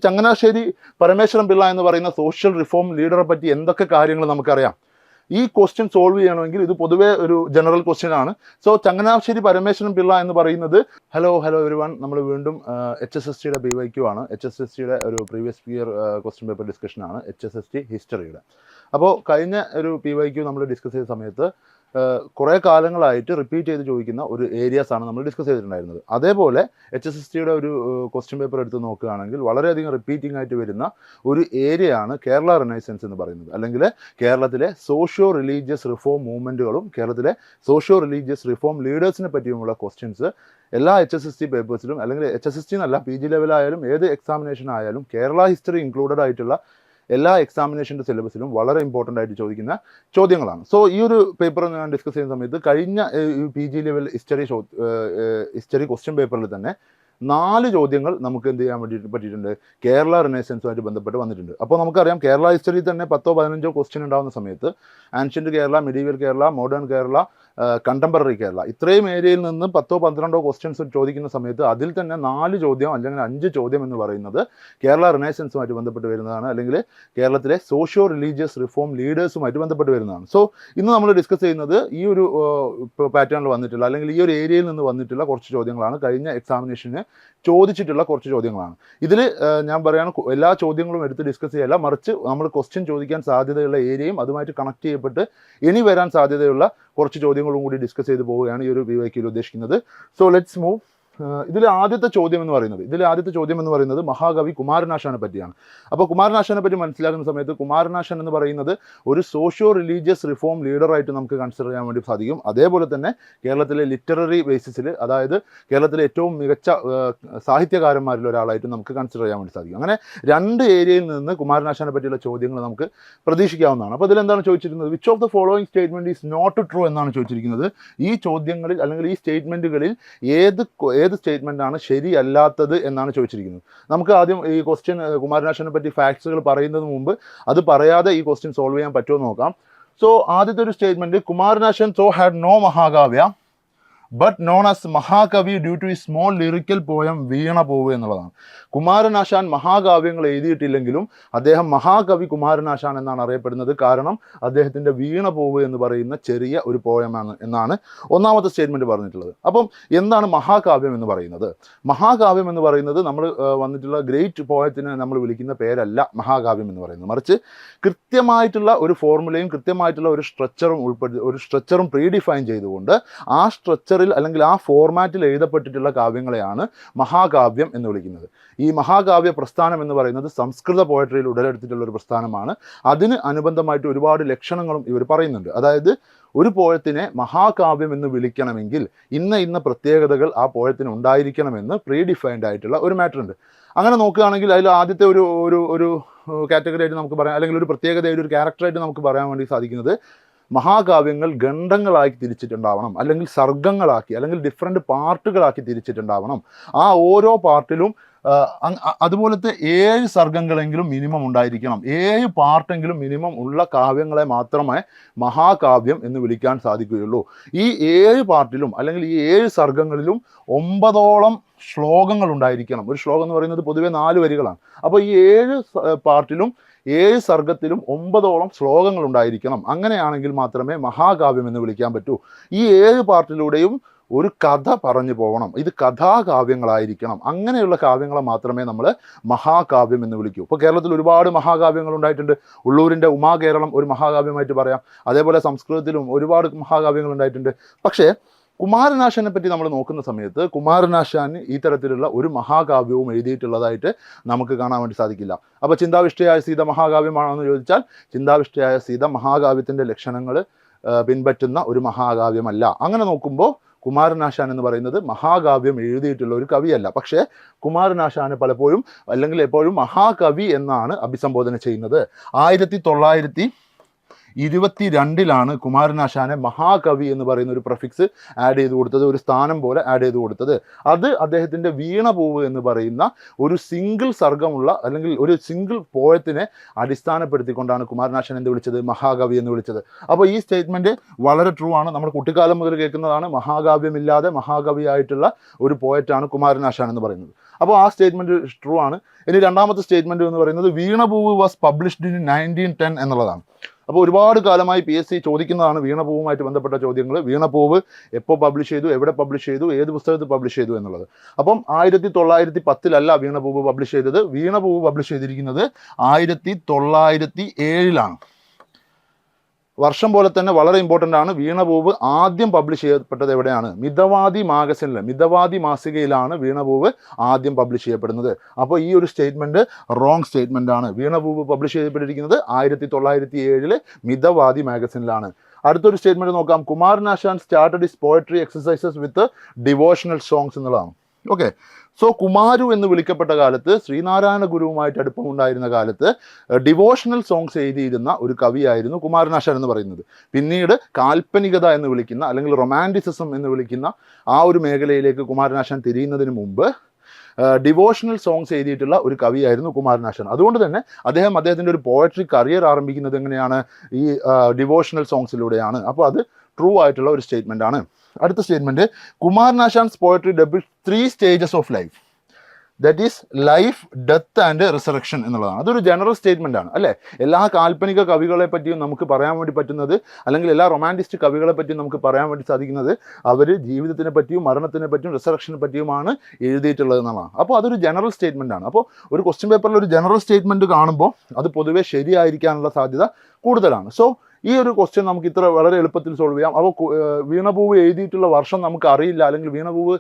ചങ്ങനാശ്ശേരി പരമേശ്വരൻ പിള്ള എന്ന് പറയുന്ന social reform ലീഡറെ പറ്റി എന്തൊക്കെ കാര്യങ്ങൾ നമുക്കറിയാം? ഈ ക്വസ്റ്റ്യൻ സോൾവ് ചെയ്യണമെങ്കിൽ ഇത് പൊതുവേ ഒരു ജനറൽ ക്വസ്റ്റ്യൻ ആണ്. സോ ചങ്ങനാശ്ശേരി പരമേശ്വരൻ പിള്ള എന്ന് പറയുന്നത് ഹലോ എവരിവൺ, നമ്മൾ വീണ്ടും HSST BYQ ആണ്. HSST ഒരു previous year question paper discussion ആണ്, HSST ഹിസ്റ്ററിയുടെ. അപ്പോൾ കഴിഞ്ഞ ഒരു PYQ നമ്മൾ ഡിസ്കസ് ചെയ്ത സമയത്ത് കുറേ കാലങ്ങളായിട്ട് റിപ്പീറ്റ് ചെയ്ത് ചോദിക്കുന്ന ഒരു ഏരിയാസ് ആണ് നമ്മൾ ഡിസ്കസ് ചെയ്തിട്ടുണ്ടായിരുന്നത്. അതേപോലെ HSST ഒരു ക്വസ്റ്റ്യൻ പേപ്പർ എടുത്ത് നോക്കുകയാണെങ്കിൽ വളരെയധികം റിപ്പീറ്റിംഗ് ആയിട്ട് വരുന്ന ഒരു ഏരിയയാണ് കേരള റിനൈസൻസ് എന്ന് പറയുന്നത്, അല്ലെങ്കിൽ കേരളത്തിലെ സോഷ്യോ റിലീജിയസ് റിഫോം മൂവ്മെൻറ്റുകളും കേരളത്തിലെ സോഷ്യോ റിലീജിയസ് റിഫോം ലീഡേഴ്സിനെ പറ്റിയുമുള്ള ക്വസ്റ്റ്യൻസ് എല്ലാ HSST പേപ്പേഴ്സിലും, അല്ലെങ്കിൽ HSST എന്നല്ല PG ലെവലായാലും ഏത് എക്സാമിനേഷൻ ആയാലും കേരള ഹിസ്റ്ററി ഇൻക്ലൂഡഡ് ആയിട്ടുള്ള എല്ലാ എക്സാമിനേഷൻ്റെ സിലബസിലും വളരെ ഇമ്പോർട്ടൻ്റ് ആയിട്ട് ചോദിക്കുന്ന ചോദ്യങ്ങളാണ്. സോ ഈ ഒരു പേപ്പർ ഞാൻ ഡിസ്കസ് ചെയ്യുന്ന സമയത്ത് കഴിഞ്ഞ PG ലെവൽ ഹിസ്റ്ററി ക്വസ്റ്റ്യൻ പേപ്പറിൽ തന്നെ 4 ചോദ്യങ്ങൾ നമുക്ക് എന്ത് ചെയ്യാൻ പറ്റിയിട്ടുണ്ട്, കേരള റിനൈസൻസുമായിട്ട് ബന്ധപ്പെട്ട് വന്നിട്ടുണ്ട്. അപ്പോൾ നമുക്കറിയാം കേരള ഹിസ്റ്ററിയിൽ തന്നെ 10-15 ക്വസ്റ്റ്യൻ ഉണ്ടാകുന്ന സമയത്ത് ancient Kerala, medieval Kerala, modern Kerala, contemporary Kerala, ഇത്രയും ഏരിയയിൽ നിന്ന് 10-12 ക്വസ്റ്റ്യൻസ് ചോദിക്കുന്ന സമയത്ത് അതിൽ തന്നെ 4 ചോദ്യം അല്ലെങ്കിൽ 5 ചോദ്യം എന്ന് പറയുന്നത് കേരള റിനൈസൻസുമായിട്ട് ബന്ധപ്പെട്ട് വരുന്നതാണ്, അല്ലെങ്കിൽ കേരളത്തിലെ സോഷ്യോ റിലീജിയസ് റിഫോം ലീഡേഴ്സുമായിട്ട് ബന്ധപ്പെട്ട് വരുന്നതാണ്. സോ ഇന്ന് നമ്മൾ ഡിസ്കസ് ചെയ്യുന്നത് ഈ ഒരു പാറ്റേണിൽ വന്നിട്ടുള്ള, അല്ലെങ്കിൽ ഈ ഒരു ഏരിയയിൽ നിന്ന് വന്നിട്ടുള്ള കുറച്ച് ചോദ്യങ്ങളാണ്. കഴിഞ്ഞ എക്സാമിനേഷന് ചോദിച്ചിട്ടുള്ള കുറച്ച് ചോദ്യങ്ങളാണ്. ഇതിൽ ഞാൻ പറയുകയാണ്, എല്ലാ ചോദ്യങ്ങളും എടുത്ത് ഡിസ്കസ് ചെയ്യല്ല, മറിച്ച് നമ്മൾ ക്വസ്റ്റ്യൻ ചോദിക്കാൻ സാധ്യതയുള്ള ഏരിയയും അതുമായിട്ട് കണക്ട് ചെയ്യപ്പെട്ട് ഇനി വരാൻ സാധ്യതയുള്ള കുറച്ച് ചോദ്യങ്ങളും കൂടി ഡിസ്കസ് ചെയ്ത് പോവുകയാണ് ഈ ഒരു PYQ ഉദ്ദേശിക്കുന്നത്. So let's move. ഇതിലെ ആദ്യത്തെ ചോദ്യം എന്ന് പറയുന്നത് മഹാകവി കുമാരനാശാനെ പറ്റിയാണ്. അപ്പോൾ കുമാരനാശാനെ പറ്റി മനസ്സിലാക്കുന്ന സമയത്ത് കുമാരനാശാൻ എന്ന് പറയുന്നത് ഒരു സോഷ്യോ റിലീജിയസ് റിഫോം ലീഡറായിട്ട് നമുക്ക് കൺസിഡർ ചെയ്യാൻ വേണ്ടി സാധിക്കും. അതേപോലെ തന്നെ കേരളത്തിലെ ലിറ്റററി ബേസിസിൽ, അതായത് കേരളത്തിലെ ഏറ്റവും മികച്ച സാഹിത്യകാരന്മാരിൽ ഒരാളായിട്ട് നമുക്ക് കൺസിഡർ ചെയ്യാൻ വേണ്ടി സാധിക്കും. അങ്ങനെ 2 ഏരിയയിൽ നിന്ന് കുമാരനാശാനെ പറ്റിയുള്ള ചോദ്യങ്ങൾ നമുക്ക് പ്രതീക്ഷിക്കാവുന്നതാണ്. അപ്പോൾ ഇതിലെന്താണ് ചോദിച്ചിരിക്കുന്നത്, which of the following statement is not true എന്നാണ് ചോദിച്ചിരിക്കുന്നത്. ഈ ചോദ്യങ്ങളിൽ അല്ലെങ്കിൽ ഈ സ്റ്റേറ്റ്മെൻറ്റുകളിൽ ഏത് സ്റ്റേറ്റ്മെൻ്റ് ആണ് ശരിയല്ലാത്തത് എന്നാണ് ചോദിച്ചിരിക്കുന്നത്. നമുക്ക് ആദ്യം ഈ ക്വസ്റ്റ്യൻ കുമാരനാശാനെ പറ്റി ഫാക്ട്സുകൾ പറയുന്നതിന് മുമ്പ് അത് പറയാതെ ഈ ക്വസ്റ്റ്യൻ സോൾവ് ചെയ്യാൻ പറ്റുമോ നോക്കാം. സോ ആദ്യത്തെ ഒരു statement, Kumaranasan so had no mahakavya but known as mahakavi due to ഈ small lyrical poem Veena Poovu എന്നുള്ളതാണ്. കുമാരനാശാൻ മഹാകാവ്യങ്ങൾ എഴുതിയിട്ടില്ലെങ്കിലും അദ്ദേഹം മഹാകവി കുമാരനാശാൻ എന്നാണ് അറിയപ്പെടുന്നത്. കാരണം അദ്ദേഹത്തിൻ്റെ വീണ പോവ് എന്ന് പറയുന്ന ചെറിയ ഒരു പോയമാണ് എന്നാണ് ഒന്നാമത്തെ സ്റ്റേറ്റ്മെൻറ്റ് പറഞ്ഞിട്ടുള്ളത്. അപ്പം എന്താണ് മഹാകാവ്യം എന്ന് പറയുന്നത്? മഹാകാവ്യം എന്ന് പറയുന്നത് നമ്മൾ വന്നിട്ടുള്ള ഗ്രേറ്റ് പോയത്തിന് നമ്മൾ വിളിക്കുന്ന പേരല്ല മഹാകാവ്യം എന്ന് പറയുന്നത്, മറിച്ച് കൃത്യമായിട്ടുള്ള ഒരു ഫോർമുലയും കൃത്യമായിട്ടുള്ള ഒരു സ്ട്രക്ചറും പ്രീഡിഫൈൻ ചെയ്തുകൊണ്ട് ആ സ്ട്രക്ചർ അല്ലെങ്കിൽ ആ ഫോർമാറ്റിൽ എഴുതപ്പെട്ടിട്ടുള്ള കാവ്യങ്ങളെയാണ് മഹാകാവ്യം എന്ന് വിളിക്കുന്നത്. ഈ മഹാകാവ്യ പ്രസ്ഥാനം എന്ന് പറയുന്നത് സംസ്കൃത പോയട്രിയിൽ ഉടലെടുത്തിട്ടുള്ള ഒരു പ്രസ്ഥാനമാണ്. അതിന് അനുബന്ധമായിട്ട് ഒരുപാട് ലക്ഷണങ്ങളും ഇവർ പറയുന്നുണ്ട്. അതായത് ഒരു പോയത്തിനെ മഹാകാവ്യം എന്ന് വിളിക്കണമെങ്കിൽ ഇന്ന പ്രത്യേകതകൾ ആ പോയത്തിന് ഉണ്ടായിരിക്കണമെന്ന് പ്രീഡിഫൈൻഡ് ആയിട്ടുള്ള ഒരു മാറ്റർ ഉണ്ട്. അങ്ങനെ നോക്കുകയാണെങ്കിൽ അതിൽ ആദ്യത്തെ ഒരു കാറ്റഗറി ആയിട്ട് നമുക്ക് പറയാം, അല്ലെങ്കിൽ ഒരു പ്രത്യേകതയായിട്ട് ഒരു ക്യാരക്ടറായിട്ട് നമുക്ക് പറയാൻ വേണ്ടി സാധിക്കുന്നത്, മഹാകാവ്യങ്ങൾ ഖണ്ഡങ്ങളാക്കി തിരിച്ചിട്ടുണ്ടാവണം, അല്ലെങ്കിൽ സർഗങ്ങളാക്കി, അല്ലെങ്കിൽ ഡിഫറെൻറ്റ് പാർട്ടുകളാക്കി തിരിച്ചിട്ടുണ്ടാവണം. ആ ഓരോ പാർട്ടിലും അതുപോലത്തെ 7 സർഗങ്ങളെങ്കിലും മിനിമം ഉണ്ടായിരിക്കണം. 7 പാർട്ടെങ്കിലും മിനിമം ഉള്ള കാവ്യങ്ങളെ മാത്രമേ മഹാകാവ്യം എന്ന് വിളിക്കാൻ സാധിക്കുകയുള്ളൂ. ഈ 7 പാർട്ടിലും, അല്ലെങ്കിൽ ഈ 7 സർഗങ്ങളിലും 9ഓളം ശ്ലോകങ്ങൾ ഉണ്ടായിരിക്കണം. ഒരു ശ്ലോകം എന്ന് പറയുന്നത് പൊതുവെ 4 വരികളാണ്. അപ്പോൾ ഈ 7 പാർട്ടിലും 7 സർഗത്തിലും 9ഓളം ശ്ലോകങ്ങൾ ഉണ്ടായിരിക്കണം. അങ്ങനെയാണെങ്കിൽ മാത്രമേ മഹാകാവ്യം എന്ന് വിളിക്കാൻ പറ്റൂ. ഈ 7 പാർട്ടിലൂടെയും ഒരു കഥ പറഞ്ഞു പോകണം. ഇത് കഥാകാവ്യങ്ങളായിരിക്കണം. അങ്ങനെയുള്ള കാവ്യങ്ങളെ മാത്രമേ നമ്മൾ മഹാകാവ്യം എന്ന് വിളിക്കൂ. ഇപ്പോൾ കേരളത്തിൽ ഒരുപാട് മഹാകാവ്യങ്ങൾ ഉണ്ടായിട്ടുണ്ട്. ഉള്ളൂരിൻ്റെ ഉമാകേരളം ഒരു മഹാകാവ്യമായിട്ട് പറയാം. അതേപോലെ സംസ്കൃതത്തിലും ഒരുപാട് മഹാകാവ്യങ്ങൾ ഉണ്ടായിട്ടുണ്ട്. പക്ഷേ കുമാരനാശാനെ പറ്റി നമ്മൾ നോക്കുന്ന സമയത്ത് കുമാരനാശാൻ ഈ തരത്തിലുള്ള ഒരു മഹാകാവ്യവും എഴുതിയിട്ടുള്ളതായിട്ട് നമുക്ക് കാണാൻ വേണ്ടി സാധിക്കില്ല. അപ്പോൾ ചിന്താവിഷ്ടയായ സീത മഹാകാവ്യമാണോ എന്ന് ചോദിച്ചാൽ ചിന്താവിഷ്ടയായ സീത മഹാകാവ്യത്തിൻ്റെ ലക്ഷണങ്ങൾ പിൻപറ്റുന്ന ഒരു മഹാകാവ്യമല്ല. അങ്ങനെ നോക്കുമ്പോൾ കുമാരനാശാൻ എന്ന് പറയുന്നത് മഹാകാവ്യം എഴുതിയിട്ടുള്ള ഒരു കവിയല്ല. പക്ഷേ കുമാരനാശാനെ പലപ്പോഴും, അല്ലെങ്കിൽ എപ്പോഴും മഹാകവി എന്നാണ് അഭിസംബോധന ചെയ്യുന്നത്. 1922 കുമാരനാശാനെ മഹാകവി എന്ന് പറയുന്ന ഒരു പ്രഫിക്സ് ആഡ് ചെയ്ത് കൊടുത്തത്, ഒരു സ്ഥാനം പോലെ ആഡ് ചെയ്ത് കൊടുത്തത്. അത് അദ്ദേഹത്തിൻ്റെ വീണപൂവ് എന്ന് പറയുന്ന ഒരു സിംഗിൾ സർഗമുള്ള, അല്ലെങ്കിൽ ഒരു സിംഗിൾ പോയത്തിനെ അടിസ്ഥാനപ്പെടുത്തിക്കൊണ്ടാണ് കുമാരനാശാൻ എന്ത് വിളിച്ചത്, മഹാകവി എന്ന് വിളിച്ചത്. അപ്പോൾ ഈ സ്റ്റേറ്റ്മെൻറ്റ് വളരെ ട്രൂ ആണ്. നമ്മൾ കുട്ടിക്കാലം മുതൽ കേൾക്കുന്നതാണ്. മഹാകാവ്യമില്ലാതെ മഹാകവിയായിട്ടുള്ള ഒരു പോയറ്റാണ് കുമാരനാശാൻ എന്ന് പറയുന്നത്. അപ്പോൾ ആ സ്റ്റേറ്റ്മെൻറ്റ് ട്രൂ ആണ്. ഇനി രണ്ടാമത്തെ സ്റ്റേറ്റ്മെൻറ്റ് എന്ന് പറയുന്നത് വീണപൂവ് വാസ് പബ്ലിഷ്ഡ് ഇൻ 1910 എന്നുള്ളതാണ്. അപ്പോൾ ഒരുപാട് കാലമായി PSC ചോദിക്കുന്നതാണ് വീണപൂവുമായിട്ട് ബന്ധപ്പെട്ട ചോദ്യങ്ങൾ. വീണപൂവ് എപ്പോൾ പബ്ലിഷ് ചെയ്തു, എവിടെ പബ്ലിഷ് ചെയ്തു, ഏത് പുസ്തകത്തിൽ പബ്ലിഷ് ചെയ്തു എന്നുള്ളത്. അപ്പം 1910 വീണപൂവ് പബ്ലിഷ് ചെയ്തത്. വീണപൂവ് പബ്ലിഷ് ചെയ്തിരിക്കുന്നത് 1907 വർഷം പോലെ തന്നെ വളരെ ഇമ്പോർട്ടൻ്റ് ആണ്. വീണപൂവ് ആദ്യം പബ്ലിഷ് ചെയ്യപ്പെട്ടത് എവിടെയാണ്? മിതവാദി മാഗസിനിൽ, മിതവാദി മാസികയിലാണ് വീണപൂവ് ആദ്യം പബ്ലിഷ് ചെയ്യപ്പെടുന്നത്. അപ്പോൾ ഈ ഒരു സ്റ്റേറ്റ്മെൻറ്റ് റോങ് സ്റ്റേറ്റ്മെൻ്റ് ആണ്. വീണപൂവ് പബ്ലിഷ് ചെയ്യപ്പെട്ടിരിക്കുന്നത് 1907 മിതവാദി മാഗസിനിലാണ്. അടുത്തൊരു സ്റ്റേറ്റ്മെൻറ്റ് നോക്കാം. Kumaran Asan started his poetry exercises with devotional songs എന്നുള്ളതാണ്. ഓക്കെ, സോ കുമാരു എന്ന് വിളിക്കപ്പെട്ട കാലത്ത്, ശ്രീനാരായണ ഗുരുവുമായിട്ട് അടുപ്പമുണ്ടായിരുന്ന കാലത്ത് ഡിവോഷണൽ സോങ്സ് എഴുതിയിരുന്ന ഒരു കവിയായിരുന്നു കുമാരനാശാൻ എന്ന് പറയുന്നത്. പിന്നീട് കാൽപ്പനികത എന്ന് വിളിക്കുന്ന, അല്ലെങ്കിൽ റൊമാൻറ്റിസിസം എന്ന് വിളിക്കുന്ന ആ ഒരു മേഖലയിലേക്ക് കുമാരനാശാൻ തിരിയുന്നതിന് മുമ്പ് ഡിവോഷണൽ സോങ്സ് എഴുതിയിട്ടുള്ള ഒരു കവിയായിരുന്നു കുമാരനാശാൻ. അതുകൊണ്ട് തന്നെ അദ്ദേഹത്തിൻ്റെ ഒരു പോയട്രി കരിയർ ആരംഭിക്കുന്നത് എങ്ങനെയാണ്? ഈ ഡിവോഷണൽ സോങ്സിലൂടെയാണ്. അപ്പോൾ അത് ട്രൂ ആയിട്ടുള്ള ഒരു സ്റ്റേറ്റ്മെൻ്റ് ആണ്. അടുത്ത statement, Kumaran Asan's poetry depict 3 stages of life, that is life, death and resurrection എന്നുള്ളതാണ്. അതൊരു ജനറൽ സ്റ്റേറ്റ്മെൻ്റ് ആണ് അല്ലേ? എല്ലാ കാൽപ്പനിക കവികളെ പറ്റിയും നമുക്ക് പറയാൻ വേണ്ടി പറ്റുന്നത്, അല്ലെങ്കിൽ എല്ലാ റൊമാൻറ്റിസ്റ്റ് കവികളെ പറ്റിയും നമുക്ക് പറയാൻ വേണ്ടി സാധിക്കുന്നത് അവർ ജീവിതത്തിനെ പറ്റിയും മരണത്തിനെ പറ്റിയും റിസറക്ഷനെ പറ്റിയുമാണ് എഴുതിയിട്ടുള്ളത് എന്നുള്ളതാണ്. അപ്പോൾ അതൊരു ജനറൽ സ്റ്റേറ്റ്മെൻ്റ് ആണ്. അപ്പോൾ ഒരു ക്വസ്റ്റ്യൻ പേപ്പറിൽ ഒരു ജനറൽ സ്റ്റേറ്റ്മെൻറ്റ് കാണുമ്പോൾ അത് പൊതുവേ ശരിയായിരിക്കാനുള്ള സാധ്യത കൂടുതലാണ്. സോ ഈ ഒരു ക്വസ്റ്റ്യൻ നമുക്ക് ഇത്ര വളരെ എളുപ്പത്തിൽ സോൾവ് ചെയ്യാം. അപ്പോൾ വീണപൂവ് എഴുതിയിട്ടുള്ള വർഷം നമുക്ക് അറിയില്ല, അല്ലെങ്കിൽ വീണപൂവ്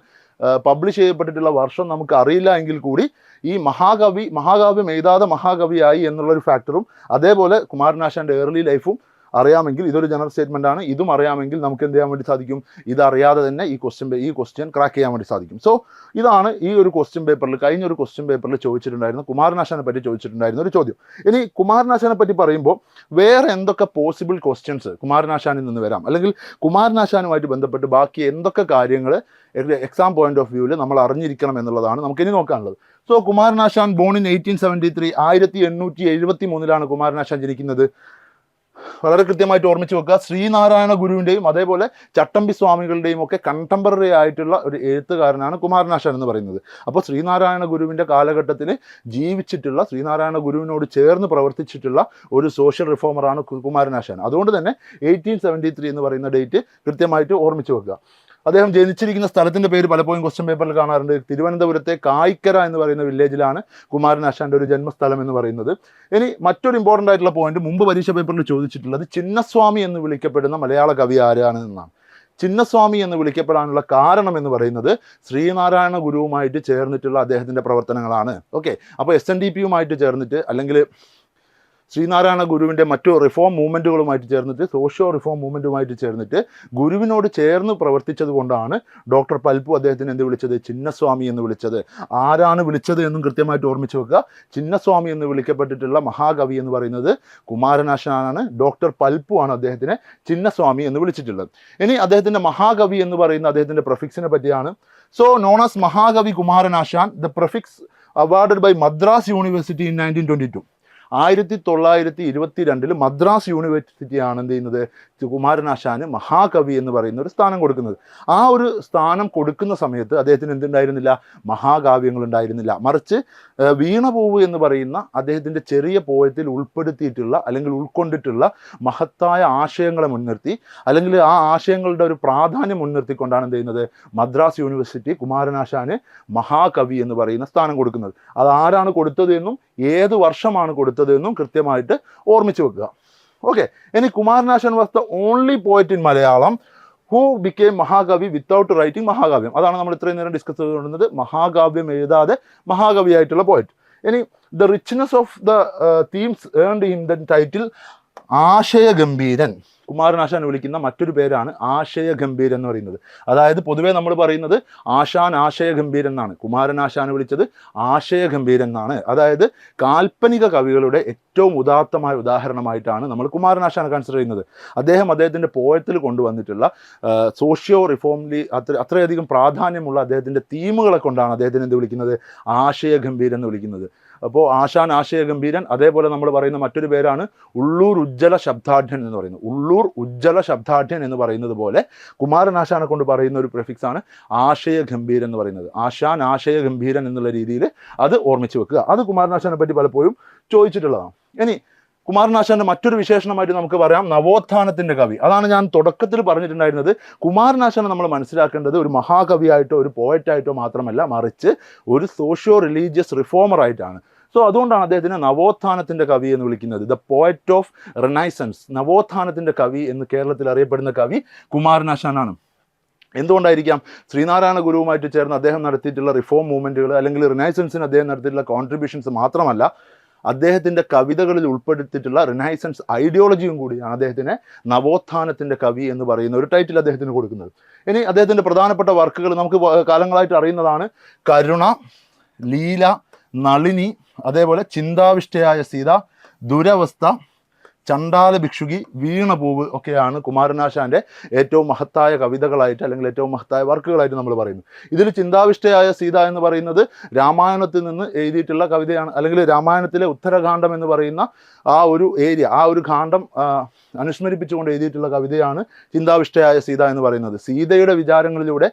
പബ്ലിഷ് ചെയ്യപ്പെട്ടിട്ടുള്ള വർഷം നമുക്ക് അറിയില്ല എങ്കിൽ കൂടി ഈ മഹാകാവ്യം എഴുതാതെ മഹാകവിയായി എന്നുള്ളൊരു ഫാക്ടറും, അതേപോലെ കുമാരനാശാൻ്റെ ഏർലി ലൈഫും അറിയാമെങ്കിൽ ഇതൊരു ജനറൽ സ്റ്റേറ്റ്മെൻ്റ് ആണ്. ഇതും അറിയാമെങ്കിൽ നമുക്ക് എന്ത് ചെയ്യാൻ വേണ്ടി സാധിക്കും? ഇതറിയാതെ തന്നെ ഈ ക്വസ്റ്റ്യൻ ക്രാക്ക് ചെയ്യാൻ വേണ്ടി സാധിക്കും. സോ ഇതാണ് ഈ ഒരു ക്വസ്റ്റ്യൻ പേപ്പറിൽ, കഴിഞ്ഞൊരു ക്വസ്റ്റ്യൻ പേപ്പറിൽ ചോദിച്ചിട്ടുണ്ടായിരുന്ന കുമാരനാശാനെ പറ്റി ചോദിച്ചിട്ടുണ്ടായിരുന്ന ഒരു ചോദ്യം. ഇനി കുമാരനാശാനെ പറ്റി പറയുമ്പോൾ വേറെ എന്തൊക്കെ പോസിബിൾ ക്വസ്റ്റ്യൻസ് കുമാരനാശാനിൽ നിന്ന് വരാം, അല്ലെങ്കിൽ കുമാരനാശാനുമായിട്ട് ബന്ധപ്പെട്ട് ബാക്കി എന്തൊക്കെ കാര്യങ്ങൾ എക്സാം പോയിന്റ് ഓഫ് വ്യൂവിൽ നമ്മൾ അറിഞ്ഞിരിക്കണം എന്നുള്ളതാണ് നമുക്കിനി നോക്കാനുള്ളത്. So Kumaran Asan born in 1873, 1873 Kumaran Asan ജനിക്കുന്നത്. വളരെ കൃത്യമായിട്ട് ഓർമ്മിച്ച് വെക്കുക. ശ്രീനാരായണ ഗുരുവിൻ്റെയും അതേപോലെ ചട്ടമ്പി സ്വാമികളുടെയും ഒക്കെ കണ്ടംപററി ആയിട്ടുള്ള ഒരു എഴുത്തുകാരനാണ് കുമാരനാശാൻ എന്ന് പറയുന്നത്. അപ്പോൾ ശ്രീനാരായണ ഗുരുവിൻ്റെ കാലഘട്ടത്തിൽ ജീവിച്ചിട്ടുള്ള, ശ്രീനാരായണ ഗുരുവിനോട് ചേർന്ന് പ്രവർത്തിച്ചിട്ടുള്ള ഒരു സോഷ്യൽ റിഫോമറാണ് കുമാരനാശാൻ. അതുകൊണ്ട് തന്നെ 1873 എന്ന് പറയുന്ന ഡേറ്റ് കൃത്യമായിട്ട് ഓർമ്മിച്ച് വെക്കുക. അദ്ദേഹം ജനിച്ചിരിക്കുന്ന സ്ഥലത്തിൻ്റെ പേര് പലപ്പോഴും ക്വസ്റ്റ്യൻ പേപ്പറിൽ കാണാറുണ്ട്. തിരുവനന്തപുരത്തെ കായിക്കര എന്ന് പറയുന്ന വില്ലേജിലാണ് കുമാരനാശാൻ്റെ ഒരു ജന്മസ്ഥലം എന്ന് പറയുന്നത്. ഇനി മറ്റൊരു ഇമ്പോർട്ടൻ്റ് ആയിട്ടുള്ള പോയിന്റ് മുമ്പ് പരീക്ഷ പേപ്പറിൽ ചോദിച്ചിട്ടുള്ളത്, ചിന്നസ്വാമി എന്ന് വിളിക്കപ്പെടുന്ന മലയാള കവി ആരാണ് എന്നാണ്. ചിന്നസ്വാമി എന്ന് വിളിക്കപ്പെടാനുള്ള കാരണം എന്ന് പറയുന്നത് ശ്രീനാരായണ ഗുരുവുമായിട്ട് ചേർന്നിട്ടുള്ള അദ്ദേഹത്തിൻ്റെ പ്രവർത്തനങ്ങളാണ്. ഓക്കെ, അപ്പോൾ SNDPയുമായിട്ട് ചേർന്നിട്ട്, അല്ലെങ്കിൽ ശ്രീനാരായണ ഗുരുവിൻ്റെ മറ്റു റിഫോം മൂവ്മെൻറ്റുകളുമായിട്ട് ചേർന്നിട്ട്, സോഷ്യോ റിഫോം മൂവ്മെൻറ്റുമായിട്ട് ചേർന്നിട്ട് ഗുരുവിനോട് ചേർന്ന് പ്രവർത്തിച്ചത് കൊണ്ടാണ് ഡോക്ടർ പൽപ്പു അദ്ദേഹത്തിന് എന്ത് വിളിച്ചത്? ചിന്നസ്വാമി എന്ന് വിളിച്ചത്. ആരാണ് വിളിച്ചത് എന്നും കൃത്യമായിട്ട് ഓർമ്മിച്ച് വെക്കുക. ചിന്നസ്വാമി എന്ന് വിളിക്കപ്പെട്ടിട്ടുള്ള മഹാകവി എന്ന് പറയുന്നത് കുമാരനാശാനാണ്. ഡോക്ടർ പൽപ്പു ആണ് അദ്ദേഹത്തിനെ ചിന്നസ്വാമി എന്ന് വിളിച്ചിട്ടുള്ളത്. ഇനി അദ്ദേഹത്തിൻ്റെ മഹാകവി എന്ന് പറയുന്ന അദ്ദേഹത്തിൻ്റെ പ്രഫിക്സിനെ പറ്റിയാണ്. So known as Mahakavi Kumaran Asan, the prefix awarded by Madras university in 1922. 1922 Madras യൂണിവേഴ്സിറ്റിയാണ് എന്ത് ചെയ്യുന്നത്? കുമാരനാശാന് മഹാകവി എന്ന് പറയുന്ന ഒരു സ്ഥാനം കൊടുക്കുന്നത്. ആ ഒരു സ്ഥാനം കൊടുക്കുന്ന സമയത്ത് അദ്ദേഹത്തിന് എന്തുണ്ടായിരുന്നില്ല? മഹാകാവ്യങ്ങൾ ഉണ്ടായിരുന്നില്ല. മറിച്ച് വീണപൂവ് എന്ന് പറയുന്ന അദ്ദേഹത്തിൻ്റെ ചെറിയ പോയത്തിൽ ഉൾപ്പെടുത്തിയിട്ടുള്ള, അല്ലെങ്കിൽ ഉൾക്കൊണ്ടിട്ടുള്ള മഹത്തായ ആശയങ്ങളെ മുൻനിർത്തി, അല്ലെങ്കിൽ ആ ആശയങ്ങളുടെ ഒരു പ്രാധാന്യം മുൻനിർത്തിക്കൊണ്ടാണ് എന്ത് ചെയ്യുന്നത്? മദ്രാസ് യൂണിവേഴ്സിറ്റി കുമാരനാശാന് മഹാകവി എന്ന് പറയുന്ന സ്ഥാനം കൊടുക്കുന്നത്. അത് ആരാണ് കൊടുത്തത് എന്നും ഏത് വർഷമാണ് കൊടുത്തതെന്നും കൃത്യമായിട്ട് ഓർമ്മിച്ച് വെക്കുക. ഓക്കെ, ഇനി Kumaran Asan was the only poet in Malayalam who became Mahakavi without writing Mahakavyam. അതാണ് നമ്മൾ ഇത്രയും നേരം ഡിസ്കസ് ചെയ്തുകൊണ്ടിരുന്നത്. മഹാകാവ്യം എഴുതാതെ മഹാകവിയായിട്ടുള്ള പോയറ്റ്. ഇനി the richness of the themes earned him the title Ashayagambheeran. Kumaran Asan വിളിക്കുന്ന മറ്റൊരു പേരാണ് ആശയഗംഭീരൻ എന്ന് പറയുന്നത്. അതായത് പൊതുവേ നമ്മൾ പറയുന്നത് ആശാൻ ആശയഗംഭീരൻ എന്നാണ്. കുമാരനാശാൻ വിളിച്ചത് ആശയഗംഭീരൻ എന്നാണ്. അതായത് കാൽപ്പനിക കവികളുടെ ഏറ്റവും ഉദാത്തമായ ഉദാഹരണമായിട്ടാണ് നമ്മൾ കുമാരനാശാനെ കൺസിഡർ ചെയ്യുന്നത്. അദ്ദേഹത്തിൻ്റെ പോയത്തിൽ കൊണ്ടുവന്നിട്ടുള്ള സോഷ്യോ റിഫോംലി അത്രയധികം പ്രാധാന്യമുള്ള അദ്ദേഹത്തിൻ്റെ തീമുകളെ കൊണ്ടാണ് അദ്ദേഹത്തിന് എന്ത് വിളിക്കുന്നത്? ആശയഗംഭീരൻ എന്ന് വിളിക്കുന്നത്. അപ്പോൾ ആശാൻ ആശയഗംഭീരൻ, അതേപോലെ നമ്മൾ പറയുന്ന മറ്റൊരു പേരാണ് ഉള്ളൂർ ഉജ്ജ്വല ശബ്ദാഢ്യൻ എന്ന് പറയുന്നത്. ഉള്ളൂർ ഉജ്ജ്വല ശബ്ദാഢ്യൻ എന്ന് പറയുന്നത് പോലെ കുമാരനാശാനെ കൊണ്ട് പറയുന്ന ഒരു പ്രിഫിക്സ് ആണ് ആശയഗംഭീരൻ എന്ന് പറയുന്നത്. ആശാൻ ആശയഗംഭീരൻ എന്നുള്ള രീതിയിൽ അത് ഓർമ്മിച്ച് വെക്കുക. അത് കുമാരനാശാനെ പറ്റി പലപ്പോഴും ചോദിച്ചിട്ടുള്ളതാണ്. ഇനി കുമാരനാശാന്റെ മറ്റൊരു വിശേഷണമായിട്ട് നമുക്ക് പറയാം നവോത്ഥാനത്തിന്റെ കവി. അതാണ് ഞാൻ തുടക്കത്തിൽ പറഞ്ഞിട്ടുണ്ടായിരുന്നത്. കുമാരനാശാനെ നമ്മൾ മനസ്സിലാക്കേണ്ടത് ഒരു മഹാകവിയായിട്ടോ ഒരു പോയറ്റായിട്ടോ മാത്രമല്ല, മറിച്ച് ഒരു സോഷ്യോ റിലീജിയസ് റിഫോമർ ആയിട്ടാണ്. സോ അതുകൊണ്ടാണ് അദ്ദേഹത്തിനെ നവോത്ഥാനത്തിന്റെ കവി എന്ന് വിളിക്കുന്നത്. ദ പോയറ്റ് ഓഫ് റിനൈസൻസ്, നവോത്ഥാനത്തിന്റെ കവി എന്ന് കേരളത്തിൽ അറിയപ്പെടുന്ന കവി കുമാരനാശാനാണ്. എന്തുകൊണ്ടായിരിക്കാം? ശ്രീനാരായണ ഗുരുവുമായിട്ട് ചേർന്ന് അദ്ദേഹം നടത്തിയിട്ടുള്ള റിഫോം മൂവ്മെന്റുകൾ അല്ലെങ്കിൽ റിനൈസൻസിന് അദ്ദേഹം നടത്തിയിട്ടുള്ള കോൺട്രിബ്യൂഷൻസ് മാത്രമല്ല, അദ്ദേഹത്തിൻ്റെ കവിതകളിൽ ഉൾപ്പെടുത്തിയിട്ടുള്ള റിനൈസൻസ് ഐഡിയോളജിയും കൂടിയാണ് അദ്ദേഹത്തിനെ നവോത്ഥാനത്തിൻ്റെ കവി എന്ന് പറയുന്ന ഒരു ടൈറ്റിൽ അദ്ദേഹത്തിന് കൊടുക്കുന്നത്. ഇനി അദ്ദേഹത്തിൻ്റെ പ്രധാനപ്പെട്ട വർക്കുകൾ നമുക്ക് കാലങ്ങളായിട്ട് അറിയുന്നതാണ്. കരുണ, ലീല, നളിനി, അതേപോലെ ചിന്താവിഷ്ടയായ സീത, ദുരവസ്ഥ, ചണ്ടാല ഭിക്ഷുകി, വീണപൂവ് ഒക്കെയാണ് കുമാരനാശാന്റെ ഏറ്റവും മഹത്തായ കവിതകളായിട്ട് അല്ലെങ്കിൽ ഏറ്റവും മഹത്തായ വർക്കുകളായിട്ട് നമ്മൾ പറയുന്നത്. ഇതിൽ ചിന്താവിഷ്ടയായ സീത എന്ന് പറയുന്നത് രാമായണത്തിൽ നിന്ന് എഴുതിയിട്ടുള്ള കവിതയാണ്, അല്ലെങ്കിൽ രാമായണത്തിലെ ഉത്തരകാണ്ഡം എന്ന് പറയുന്ന ആ ഒരു ഏരിയ, ആ ഒരു കാണ്ഡം അനുസ്മരിപ്പിച്ചുകൊണ്ട് എഴുതിയിട്ടുള്ള കവിതയാണ് ചിന്താവിഷ്ടയായ സീത എന്ന് പറയുന്നത്. സീതയുടെ വിചാരങ്ങളിലൂടെ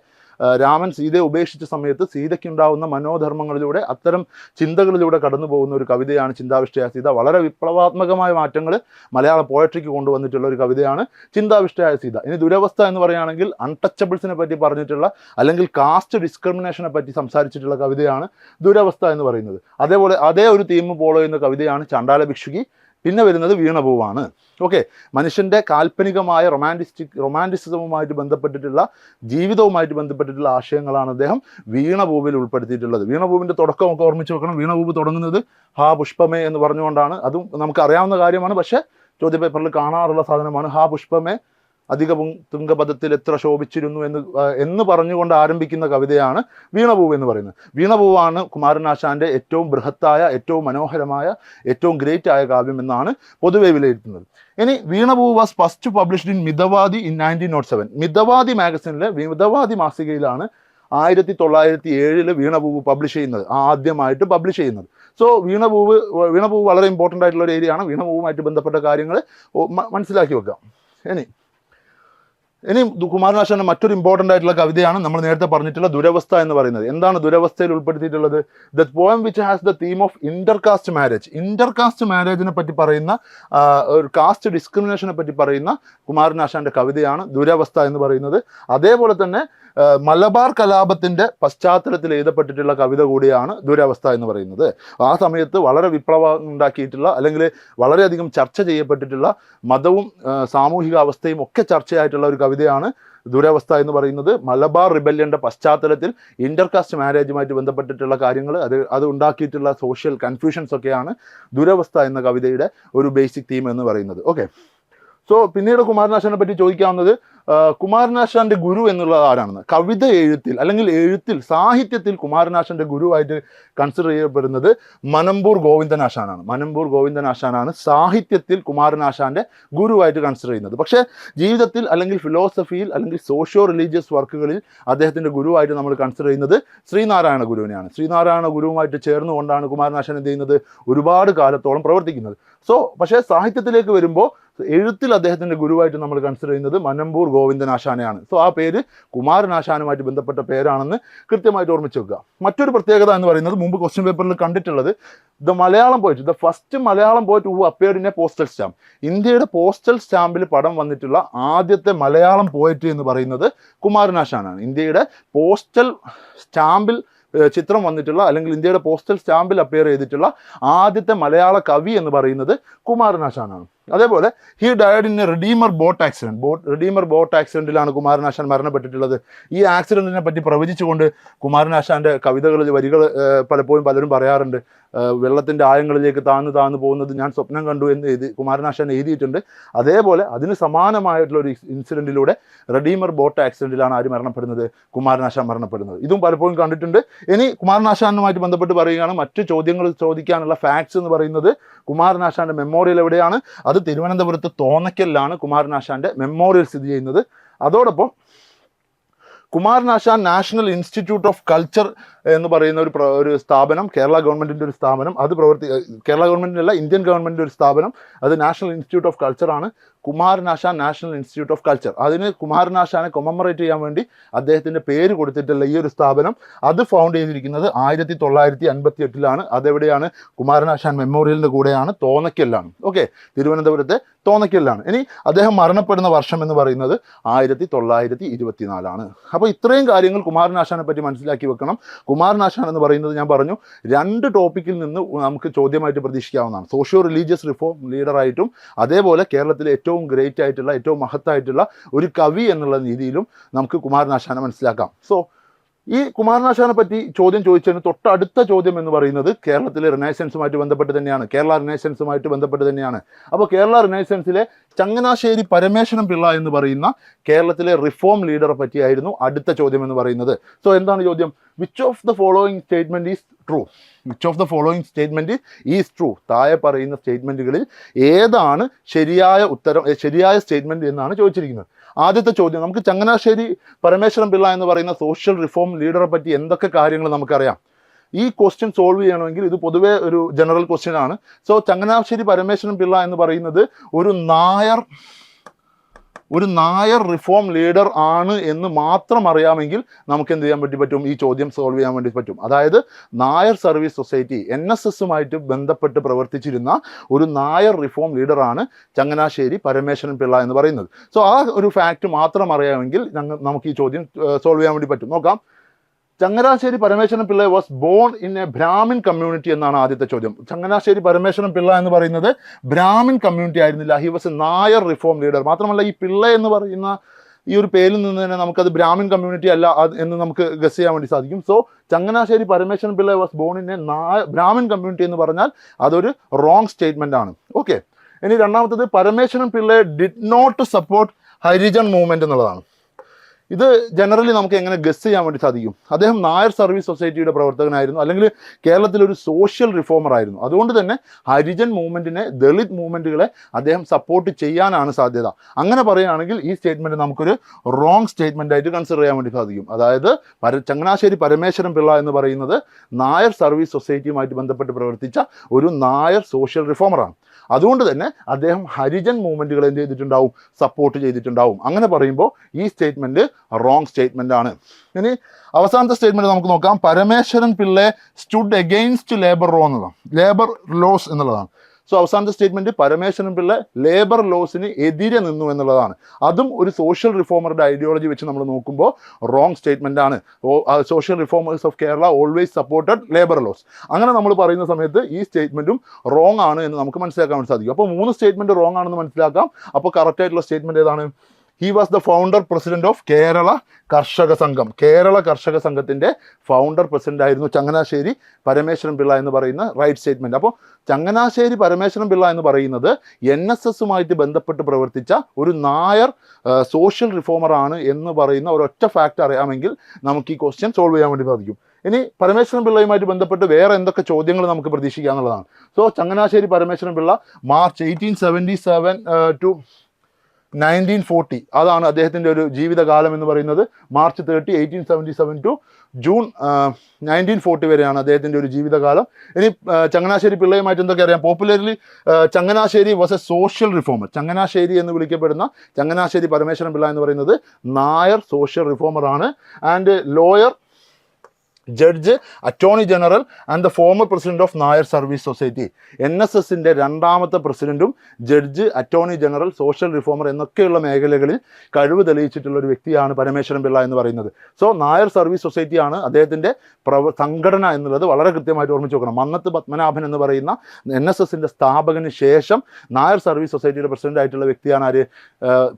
രാമൻ സീതയെ ഉപേക്ഷിച്ച സമയത്ത് സീതയ്ക്കുണ്ടാവുന്ന മനോധർമ്മങ്ങളിലൂടെ, അത്തരം ചിന്തകളിലൂടെ കടന്നു പോകുന്ന ഒരു കവിതയാണ് ചിന്താവിഷ്ടയായ സീത. വളരെ വിപ്ലവാത്മകമായ മാറ്റങ്ങൾ മലയാള പോയട്രിക്ക് കൊണ്ടുവന്നിട്ടുള്ള ഒരു കവിതയാണ് ചിന്താവിഷ്ടയായ സീത. ഇനി ദുരവസ്ഥ എന്ന് പറയുകയാണെങ്കിൽ അൺടച്ചബിൾസിനെ പറ്റി പറഞ്ഞിട്ടുള്ള അല്ലെങ്കിൽ കാസ്റ്റ് ഡിസ്ക്രിമിനേഷനെ പറ്റി സംസാരിച്ചിട്ടുള്ള കവിതയാണ് ദുരവസ്ഥ എന്ന് പറയുന്നത്. അതേപോലെ അതേ ഒരു തീം ഫോളോ ചെയ്യുന്ന കവിതയാണ് ചണ്ടാല ഭിക്ഷുകി. പിന്നെ വരുന്നത് വീണപൂവാണ്. ഓക്കെ, മനുഷ്യൻ്റെ കാൽപ്പനികമായ റൊമാൻറ്റിസിസവുമായിട്ട് ബന്ധപ്പെട്ടിട്ടുള്ള ജീവിതവുമായിട്ട് ബന്ധപ്പെട്ടിട്ടുള്ള ആശയങ്ങളാണ് അദ്ദേഹം വീണപൂവിൽ ഉൾപ്പെടുത്തിയിട്ടുള്ളത്. വീണപൂവിൻ്റെ തുടക്കമൊക്കെ ഓർമ്മിച്ച് വെക്കണം. വീണപൂവ് തുടങ്ങുന്നത് ഹാ പുഷ്പമേ എന്ന് പറഞ്ഞുകൊണ്ടാണ്. അതും നമുക്ക് അറിയാവുന്ന കാര്യമാണ്, പക്ഷേ ചോദ്യപേപ്പറിൽ കാണാറുള്ള സാധനമാണ്. ഹാ പുഷ്പമേ അധിക തുംഗപദത്തിൽ എത്ര ശോഭിച്ചിരുന്നു എന്ന് പറഞ്ഞുകൊണ്ട് ആരംഭിക്കുന്ന കവിതയാണ് വീണപൂവ് എന്ന് പറയുന്നത്. വീണപൂവാണ് കുമാരനാശാന്റെ ഏറ്റവും ബൃഹത്തായ, ഏറ്റവും മനോഹരമായ, ഏറ്റവും ഗ്രേറ്റ് ആയ കാവ്യം എന്നാണ് പൊതുവെ വിലയിരുത്തുന്നത്. ഇനി Veenapoovu was first published in Mithavadi in 1907. Mithavadi മാഗസിനിലെ മിതവാദി മാസികയിലാണ് 1907 വീണപൂവ് പബ്ലിഷ് ചെയ്യുന്നത്, ആദ്യമായിട്ട് പബ്ലിഷ് ചെയ്യുന്നത്. സോ വീണപൂവ് വളരെ ഇമ്പോർട്ടൻ്റ് ആയിട്ടുള്ള ഒരു ഏരിയ ആണ്. വീണപൂവുമായിട്ട് ബന്ധപ്പെട്ട കാര്യങ്ങൾ മനസ്സിലാക്കി വെക്കാം. ഇനി കുമാരനാശാന്റെ മറ്റൊരു ഇമ്പോർട്ടൻ്റ് ആയിട്ടുള്ള കവിതയാണ് നമ്മൾ നേരത്തെ പറഞ്ഞിട്ടുള്ള ദുരവസ്ഥ എന്ന് പറയുന്നത്. എന്താണ് ദുരവസ്ഥയിൽ ഉൾപ്പെടുത്തിയിട്ടുള്ളത്? The poem which has the theme of intercaste marriage. Intercaste മാരേജിനെ പറ്റി പറയുന്ന, ഒരു കാസ്റ്റ് ഡിസ്ക്രിമിനേഷനെ പറ്റി പറയുന്ന കുമാരനാശാന്റെ കവിതയാണ് ദുരവസ്ഥ എന്ന് പറയുന്നത്. അതേപോലെ തന്നെ മലബാർ കലാപത്തിന്റെ പശ്ചാത്തലത്തിൽ എഴുതപ്പെട്ടിട്ടുള്ള കവിത കൂടിയാണ് ദുരവസ്ഥ എന്ന് പറയുന്നത്. ആ സമയത്ത് വളരെ വിപ്ലവം ഉണ്ടാക്കിയിട്ടുള്ള, അല്ലെങ്കിൽ വളരെയധികം ചർച്ച ചെയ്യപ്പെട്ടിട്ടുള്ള മതവും സാമൂഹിക അവസ്ഥയും ഒക്കെ ചർച്ചയായിട്ടുള്ള ഒരു കവിതയാണ് ദുരവസ്ഥ എന്ന് പറയുന്നത്. മലബാർ റിബല്യന്റെ പശ്ചാത്തലത്തിൽ ഇന്റർകാസ്റ്റ് മാരേജുമായിട്ട് ബന്ധപ്പെട്ടിട്ടുള്ള കാര്യങ്ങൾ, അത് ഉണ്ടാക്കിയിട്ടുള്ള സോഷ്യൽ കൺഫ്യൂഷൻസ് ഒക്കെയാണ് ദുരവസ്ഥ എന്ന കവിതയുടെ ഒരു ബേസിക് തീം എന്ന് പറയുന്നത്. ഓക്കെ, സോ പിന്നീട് കുമാരനാശാനെ പറ്റി ചോദിക്കാവുന്നത് കുമാരനാശാന്റെ ഗുരു എന്നുള്ളത് ആരാണെന്ന്. കവിത എഴുത്തിൽ അല്ലെങ്കിൽ സാഹിത്യത്തിൽ കുമാരനാശാന്റെ ഗുരുവായിട്ട് കൺസിഡർ ചെയ്യപ്പെടുന്നത് മനമ്പൂർ ഗോവിന്ദനാശാനാണ്. മനമ്പൂർ ഗോവിന്ദനാശാനാണ് സാഹിത്യത്തിൽ കുമാരനാശാന്റെ ഗുരുവായിട്ട് കൺസിഡർ ചെയ്യുന്നത്. പക്ഷേ ജീവിതത്തിൽ അല്ലെങ്കിൽ ഫിലോസഫിയിൽ അല്ലെങ്കിൽ സോഷ്യോ റിലീജിയസ് വർക്കുകളിൽ അദ്ദേഹത്തിന്റെ ഗുരുവായിട്ട് നമ്മൾ കൺസിഡർ ചെയ്യുന്നത് ശ്രീനാരായണ ഗുരുവിനെയാണ്. ശ്രീനാരായണ ഗുരുവുമായിട്ട് ചേർന്നുകൊണ്ടാണ് കുമാരനാശാൻ എന്ത് ചെയ്യുന്നത്, ഒരുപാട് കാലത്തോളം പ്രവർത്തിക്കുന്നത്. സോ പക്ഷേ സാഹിത്യത്തിലേക്ക് വരുമ്പോൾ എഴുത്തിൽ അദ്ദേഹത്തിന്റെ ഗുരുവായിട്ട് നമ്മൾ കൺസിഡർ ചെയ്യുന്നത് മനമ്പൂർ ഗോവിന്ദനാശാനെയാണ്. സോ ആ പേര് കുമാരനാശാനുമായിട്ട് ബന്ധപ്പെട്ട പേരാണെന്ന് കൃത്യമായിട്ട് ഓർമ്മിച്ച് വെക്കുക. മറ്റൊരു പ്രത്യേകത എന്ന് പറയുന്നത്, മുമ്പ് ക്വസ്റ്റ്യൻ പേപ്പറിൽ കണ്ടിട്ടുള്ളത്, the first Malayalam poet who appeared in A postal stamp. ഇന്ത്യയുടെ പോസ്റ്റൽ സ്റ്റാമ്പിൽ പടം വന്നിട്ടുള്ള ആദ്യത്തെ മലയാളം പോയറ്റ് എന്ന് പറയുന്നത് കുമാരനാശാനാണ്. ഇന്ത്യയുടെ പോസ്റ്റൽ സ്റ്റാമ്പിൽ ചിത്രം വന്നിട്ടുള്ള, അല്ലെങ്കിൽ ഇന്ത്യയുടെ പോസ്റ്റൽ സ്റ്റാമ്പിൽ അപ്പിയർ ചെയ്തിട്ടുള്ള ആദ്യത്തെ മലയാള കവി എന്ന് പറയുന്നത് കുമാരനാശാനാണ്. അതേപോലെ he died in a Redeemer boat ആക്സിഡന്റിലാണ് കുമാരനാശാൻ മരണപ്പെട്ടിട്ടുള്ളത്. ഈ ആക്സിഡന്റിനെ പറ്റി പ്രവചിച്ചുകൊണ്ട് കുമാരനാശാന്റെ കവിതകളിൽ വരികൾ പലപ്പോഴും പലരും പറയാറുണ്ട്. വെള്ളത്തിന്റെ ആഴങ്ങളിലേക്ക് താഴ്ന്നു പോകുന്നത് ഞാൻ സ്വപ്നം കണ്ടു എന്ന് കുമാരനാശാൻ എഴുതിയിട്ടുണ്ട്. അതേപോലെ അതിന് സമാനമായിട്ടുള്ള ഒരു ഇൻസിഡന്റിലൂടെ റെഡീമർ ബോട്ട് ആക്സിഡന്റിലാണ് ആര് മരണപ്പെടുന്നത്, കുമാരനാശാൻ മരണപ്പെടുന്നത്. ഇതും പലപ്പോഴും കണ്ടിട്ടുണ്ട്. ഇനി കുമാരനാശാനുമായിട്ട് ബന്ധപ്പെട്ട് പറയുകയാണ്, മറ്റു ചോദ്യങ്ങൾ ചോദിക്കാനുള്ള ഫാക്ട്സ് എന്ന് പറയുന്നത്, കുമാരനാശാന്റെ മെമ്മോറിയൽ എവിടെയാണ്? അത് തിരുവനന്തപുരത്ത് തോന്നയ്ക്കലിലാണ് കുമാരനാശാന്റെ മെമ്മോറിയൽ സ്ഥിതി ചെയ്യുന്നത്. അതോടൊപ്പം Kumaranasan national institute of culture എന്ന് പറയുന്ന ഒരു സ്ഥാപനം, കേരള ഗവൺമെന്റിന്റെ ഒരു സ്ഥാപനം, അത് കേരള ഗവൺമെന്റിന്റെ അല്ല, ഇന്ത്യൻ ഗവൺമെന്റിന്റെ ഒരു സ്ഥാപനം, അത് നാഷണൽ ഇൻസ്റ്റിറ്റ്യൂട്ട് ഓഫ് കൾച്ചർ ആണ്. Kumaranasan national institute of culture. അതിന് കുമാരനാശാനെ കൊമമറേറ്റ് ചെയ്യാൻ വേണ്ടി അദ്ദേഹത്തിന്റെ പേര് കൊടുത്തിട്ടുള്ള ഈ ഒരു സ്ഥാപനം അത് ഫൗണ്ട് ചെയ്തിരിക്കുന്നത് 1958 അതെവിടെയാണ്? കുമാരനാശാൻ മെമ്മോറിയലിന്റെ കൂടെയാണ്, തോന്നയ്ക്കലിലാണ്. ഓക്കെ, തിരുവനന്തപുരത്തെ തോന്നയ്ക്കലിലാണ്. ഇനി അദ്ദേഹം മരണപ്പെടുന്ന വർഷം എന്ന് പറയുന്നത് 1924. അപ്പോൾ ഇത്രയും കാര്യങ്ങൾ കുമാരനാശാനെ പറ്റി മനസ്സിലാക്കി വെക്കണം. കുമാരനാശാൻ എന്ന് പറയുന്നത് ഞാൻ പറഞ്ഞു 2 ടോപ്പിക്കിൽ നിന്ന് നമുക്ക് ചോദ്യമായിട്ട് പ്രതീക്ഷിക്കാവുന്നതാണ്. സോഷ്യോ റിലീജിയസ് റിഫോം ലീഡറായിട്ടും അതേപോലെ കേരളത്തിലെ ഏറ്റവും ഗ്രേറ്റ് ആയിട്ടുള്ള, ഏറ്റവും മഹത്തായിട്ടുള്ള ഒരു കവി എന്നുള്ള രീതിയിലും നമുക്ക് കുമാരനാശാനെ മനസ്സിലാക്കാം. സോ ഈ കുമാരനാശാനെ പറ്റി ചോദ്യം ചോദിച്ചതിന് തൊട്ടടുത്ത ചോദ്യം എന്ന് പറയുന്നത് കേരളത്തിലെ റിനൈസൻസുമായിട്ട് ബന്ധപ്പെട്ട് തന്നെയാണ്, കേരള റിനൈസൻസുമായിട്ട് ബന്ധപ്പെട്ട് തന്നെയാണ്. അപ്പോൾ കേരള റിനൈസൻസിലെ ചങ്ങനാശ്ശേരി പരമേശ്വരൻ പിള്ള എന്ന് പറയുന്ന കേരളത്തിലെ റിഫോം ലീഡറെ പറ്റിയായിരുന്നു അടുത്ത ചോദ്യം എന്ന് പറയുന്നത്. സോ എന്താണ് ചോദ്യം? Which of the following statement is true? Which of the following statement is true? താഴെ പറയുന്ന സ്റ്റേറ്റ്മെന്റുകളിൽ ഏതാണ് ശരിയായ സ്റ്റേറ്റ്മെന്റ് എന്നാണ് ചോദിച്ചിരിക്കുന്നത്. ആദ്യത്തെ ചോദ്യം, നമുക്ക് ചങ്ങനാശ്ശേരി പരമേശ്വരൻ പിള്ള എന്ന് പറയുന്ന സോഷ്യൽ റിഫോം ലീഡറെ പറ്റി എന്തൊക്കെ കാര്യങ്ങൾ നമുക്കറിയാം? ഈ ക്വസ്റ്റ്യൻ സോൾവ് ചെയ്യണമെങ്കിൽ ഇത് പൊതുവെ ഒരു ജനറൽ ക്വസ്റ്റ്യൻ ആണ്. സോ ചങ്ങനാശ്ശേരി പരമേശ്വരൻ പിള്ള എന്ന് പറയുന്നത് ഒരു നായർ റിഫോം ലീഡർ ആണ് എന്ന് മാത്രം അറിയാമെങ്കിൽ നമുക്ക് എന്ത് ചെയ്യാൻ പറ്റും? ഈ ചോദ്യം സോൾവ് ചെയ്യാൻ വേണ്ടി പറ്റും. അതായത് നായർ സർവീസ് സൊസൈറ്റി NSSുമായിട്ട് ബന്ധപ്പെട്ട് പ്രവർത്തിച്ചിരുന്ന ഒരു നായർ റിഫോം ലീഡറാണ് ചങ്ങനാശ്ശേരി പരമേശ്വരൻ പിള്ള എന്ന് പറയുന്നത്. സോ ആ ഒരു ഫാക്റ്റ് മാത്രം അറിയാമെങ്കിൽ നമുക്ക് ഈ ചോദ്യം സോൾവ് ചെയ്യാൻ വേണ്ടി പറ്റും. നോക്കാം. Changanassery Parameswaran Pillai was born in a Brahmin community എന്നാണ് ആദ്യത്തെ ചോദ്യം. ചങ്ങനാശ്ശേരി പരമേശ്വരൻ പിള്ള എന്ന് പറയുന്നത് ബ്രാഹ്മിൻ കമ്മ്യൂണിറ്റി ആയിരുന്നില്ല. He was A Nair reform leader. മാത്രമല്ല ഈ പിള്ള എന്ന് പറയുന്ന ഈ ഒരു പേരിൽ നിന്ന് തന്നെ നമുക്കത് ബ്രാഹ്മിൻ കമ്മ്യൂണിറ്റി അല്ല എന്ന് നമുക്ക് ഗസ് ചെയ്യാൻ വേണ്ടി സാധിക്കും. So Changanassery Parameswaran Pillai was born in a Brahmin community എന്ന് പറഞ്ഞാൽ അതൊരു റോങ് സ്റ്റേറ്റ്മെന്റ് ആണ്. ഓക്കെ, ഇനി രണ്ടാമത്തത്, Parameswaran Pillai did not support Harijan movement എന്നുള്ളതാണ്. ഇത് ജനറലി നമുക്ക് എങ്ങനെ ഗസ് ചെയ്യാൻ വേണ്ടി സാധിക്കും? അദ്ദേഹം നായർ സർവീസ് സൊസൈറ്റിയുടെ പ്രവർത്തകനായിരുന്നു, അല്ലെങ്കിൽ കേരളത്തിലൊരു സോഷ്യൽ റിഫോമർ ആയിരുന്നു. അതുകൊണ്ട് തന്നെ ഹരിജൻ മൂവ്മെന്റിനെ, ദളിത് മൂവ്മെന്റുകളെ അദ്ദേഹം സപ്പോർട്ട് ചെയ്യാനാണ് സാധ്യത. അങ്ങനെ പറയുകയാണെങ്കിൽ ഈ സ്റ്റേറ്റ്മെന്റ് നമുക്കൊരു റോങ് സ്റ്റേറ്റ്മെന്റ് ആയിട്ട് കൺസിഡർ ചെയ്യാൻ വേണ്ടി സാധിക്കും. അതായത് ചങ്ങനാശ്ശേരി പരമേശ്വരൻ പിള്ള എന്ന് പറയുന്നത് നായർ സർവീസ് സൊസൈറ്റിയുമായിട്ട് ബന്ധപ്പെട്ട് പ്രവർത്തിച്ച ഒരു നായർ സോഷ്യൽ റിഫോമറാണ്. അതുകൊണ്ട് തന്നെ അദ്ദേഹം ഹരിജൻ മൂവ്മെന്റുകൾ എന്ത് ചെയ്തിട്ടുണ്ടാവും? സപ്പോർട്ട് ചെയ്തിട്ടുണ്ടാവും. അങ്ങനെ പറയുമ്പോൾ ഈ സ്റ്റേറ്റ്മെന്റ് റോങ് സ്റ്റേറ്റ്മെന്റ് ആണ്. ഇനി അവസാനത്തെ സ്റ്റേറ്റ്മെന്റ് നമുക്ക് നോക്കാം. Parameswaran Pillai stood against labour laws എന്നുള്ളതാണ്. സോ അവസാനത്തെ സ്റ്റേറ്റ്മെന്റ്, പരമേശ്വരൻ പിള്ള ലേബർ ലോസിന് എതിരെ നിന്നു എന്നുള്ളതാണ്. അതും ഒരു സോഷ്യൽ റിഫോമറുടെ ഐഡിയോളജി വെച്ച് നമ്മൾ നോക്കുമ്പോൾ റോങ് സ്റ്റേറ്റ്മെന്റ് ആണ്. Social reformers of Kerala always supported labour laws. അങ്ങനെ നമ്മൾ പറയുന്ന സമയത്ത് ഈ സ്റ്റേറ്റ്മെന്റും റോങ് ആണ് എന്ന് നമുക്ക് മനസ്സിലാക്കാൻ വേണ്ടി സാധിക്കും. അപ്പോൾ 3 സ്റ്റേറ്റ്മെന്റ് റോങ് ആണെന്ന് മനസ്സിലാക്കാം. അപ്പോൾ കറക്റ്റ് ആയിട്ടുള്ള സ്റ്റേറ്റ്മെന്റ് ഏതാണ്? He was the founder president of Kerala കർഷക സംഘം. കേരള കർഷക സംഘത്തിന്റെ ഫൗണ്ടർ പ്രസിഡന്റ് ആയിരുന്നു ചങ്ങനാശ്ശേരി പരമേശ്വരൻ പിള്ള എന്ന് പറയുന്ന റൈറ്റ് സ്റ്റേറ്റ്മെന്റ്. അപ്പോൾ ചങ്ങനാശ്ശേരി പരമേശ്വരൻ പിള്ള എന്ന് പറയുന്നത് NSSുമായിട്ട് ബന്ധപ്പെട്ട് പ്രവർത്തിച്ച ഒരു നായർ സോഷ്യൽ റിഫോമർ ആണ് എന്ന് പറയുന്ന ഒരൊറ്റ ഫാക്ട് അറിയാമെങ്കിൽ നമുക്ക് ഈ ക്വസ്റ്റ്യൻ സോൾവ് ചെയ്യാൻ വേണ്ടി സാധിക്കും. ഇനി പരമേശ്വരൻ പിള്ളയുമായിട്ട് ബന്ധപ്പെട്ട് വേറെ എന്തൊക്കെ ചോദ്യങ്ങൾ നമുക്ക് പ്രതീക്ഷിക്കുക എന്നുള്ളതാണ്. So Changanassery Parameswaran Pillai March 1877 to 1940 അതാണ് അദ്ദേഹത്തിൻ്റെ ഒരു ജീവിതകാലം എന്ന് പറയുന്നത്. മാർച്ച് 30, 1877 ടു ജൂൺ 1940 വരെയാണ് അദ്ദേഹത്തിൻ്റെ ഒരു ജീവിതകാലം. ഇനി ചങ്ങനാശ്ശേരി പിള്ളയുമായിട്ട് എന്തൊക്കെ അറിയാം? Popularly Changanassery was a social reformer. Changanassery എന്ന് വിളിക്കപ്പെടുന്ന ചങ്ങനാശ്ശേരി പരമേശ്വരൻ പിള്ള എന്ന് പറയുന്നത് നായർ സോഷ്യൽ റിഫോമർ ആണ്. And lawyer, judge, attorney general and the former president of Nair service society. NSSന്റെ 2ാമത്തെ പ്രസിഡന്റും judge, attorney general, social reformer എന്നൊക്കെയുള്ള മേഖലകളിൽ കഴിവ് തെളിയിച്ചിട്ടുള്ള ഒരു വ്യക്തിയാണ് പരമേശ്വരൻ പിള്ള എന്ന് പറയുന്നത്. സോ നായർ സർവീസ് സൊസൈറ്റിയാണ് അദ്ദേഹത്തിൻ്റെ സംഘടന എന്നുള്ളത് വളരെ കൃത്യമായിട്ട് ഓർമ്മിച്ച് നോക്കണം. മന്നത്ത് പത്മനാഭൻ എന്ന് പറയുന്ന NSSന്റെ സ്ഥാപകന് ശേഷം നായർ സർവീസ് സൊസൈറ്റിയുടെ പ്രസിഡന്റ് ആയിട്ടുള്ള വ്യക്തിയാണ് ആര്?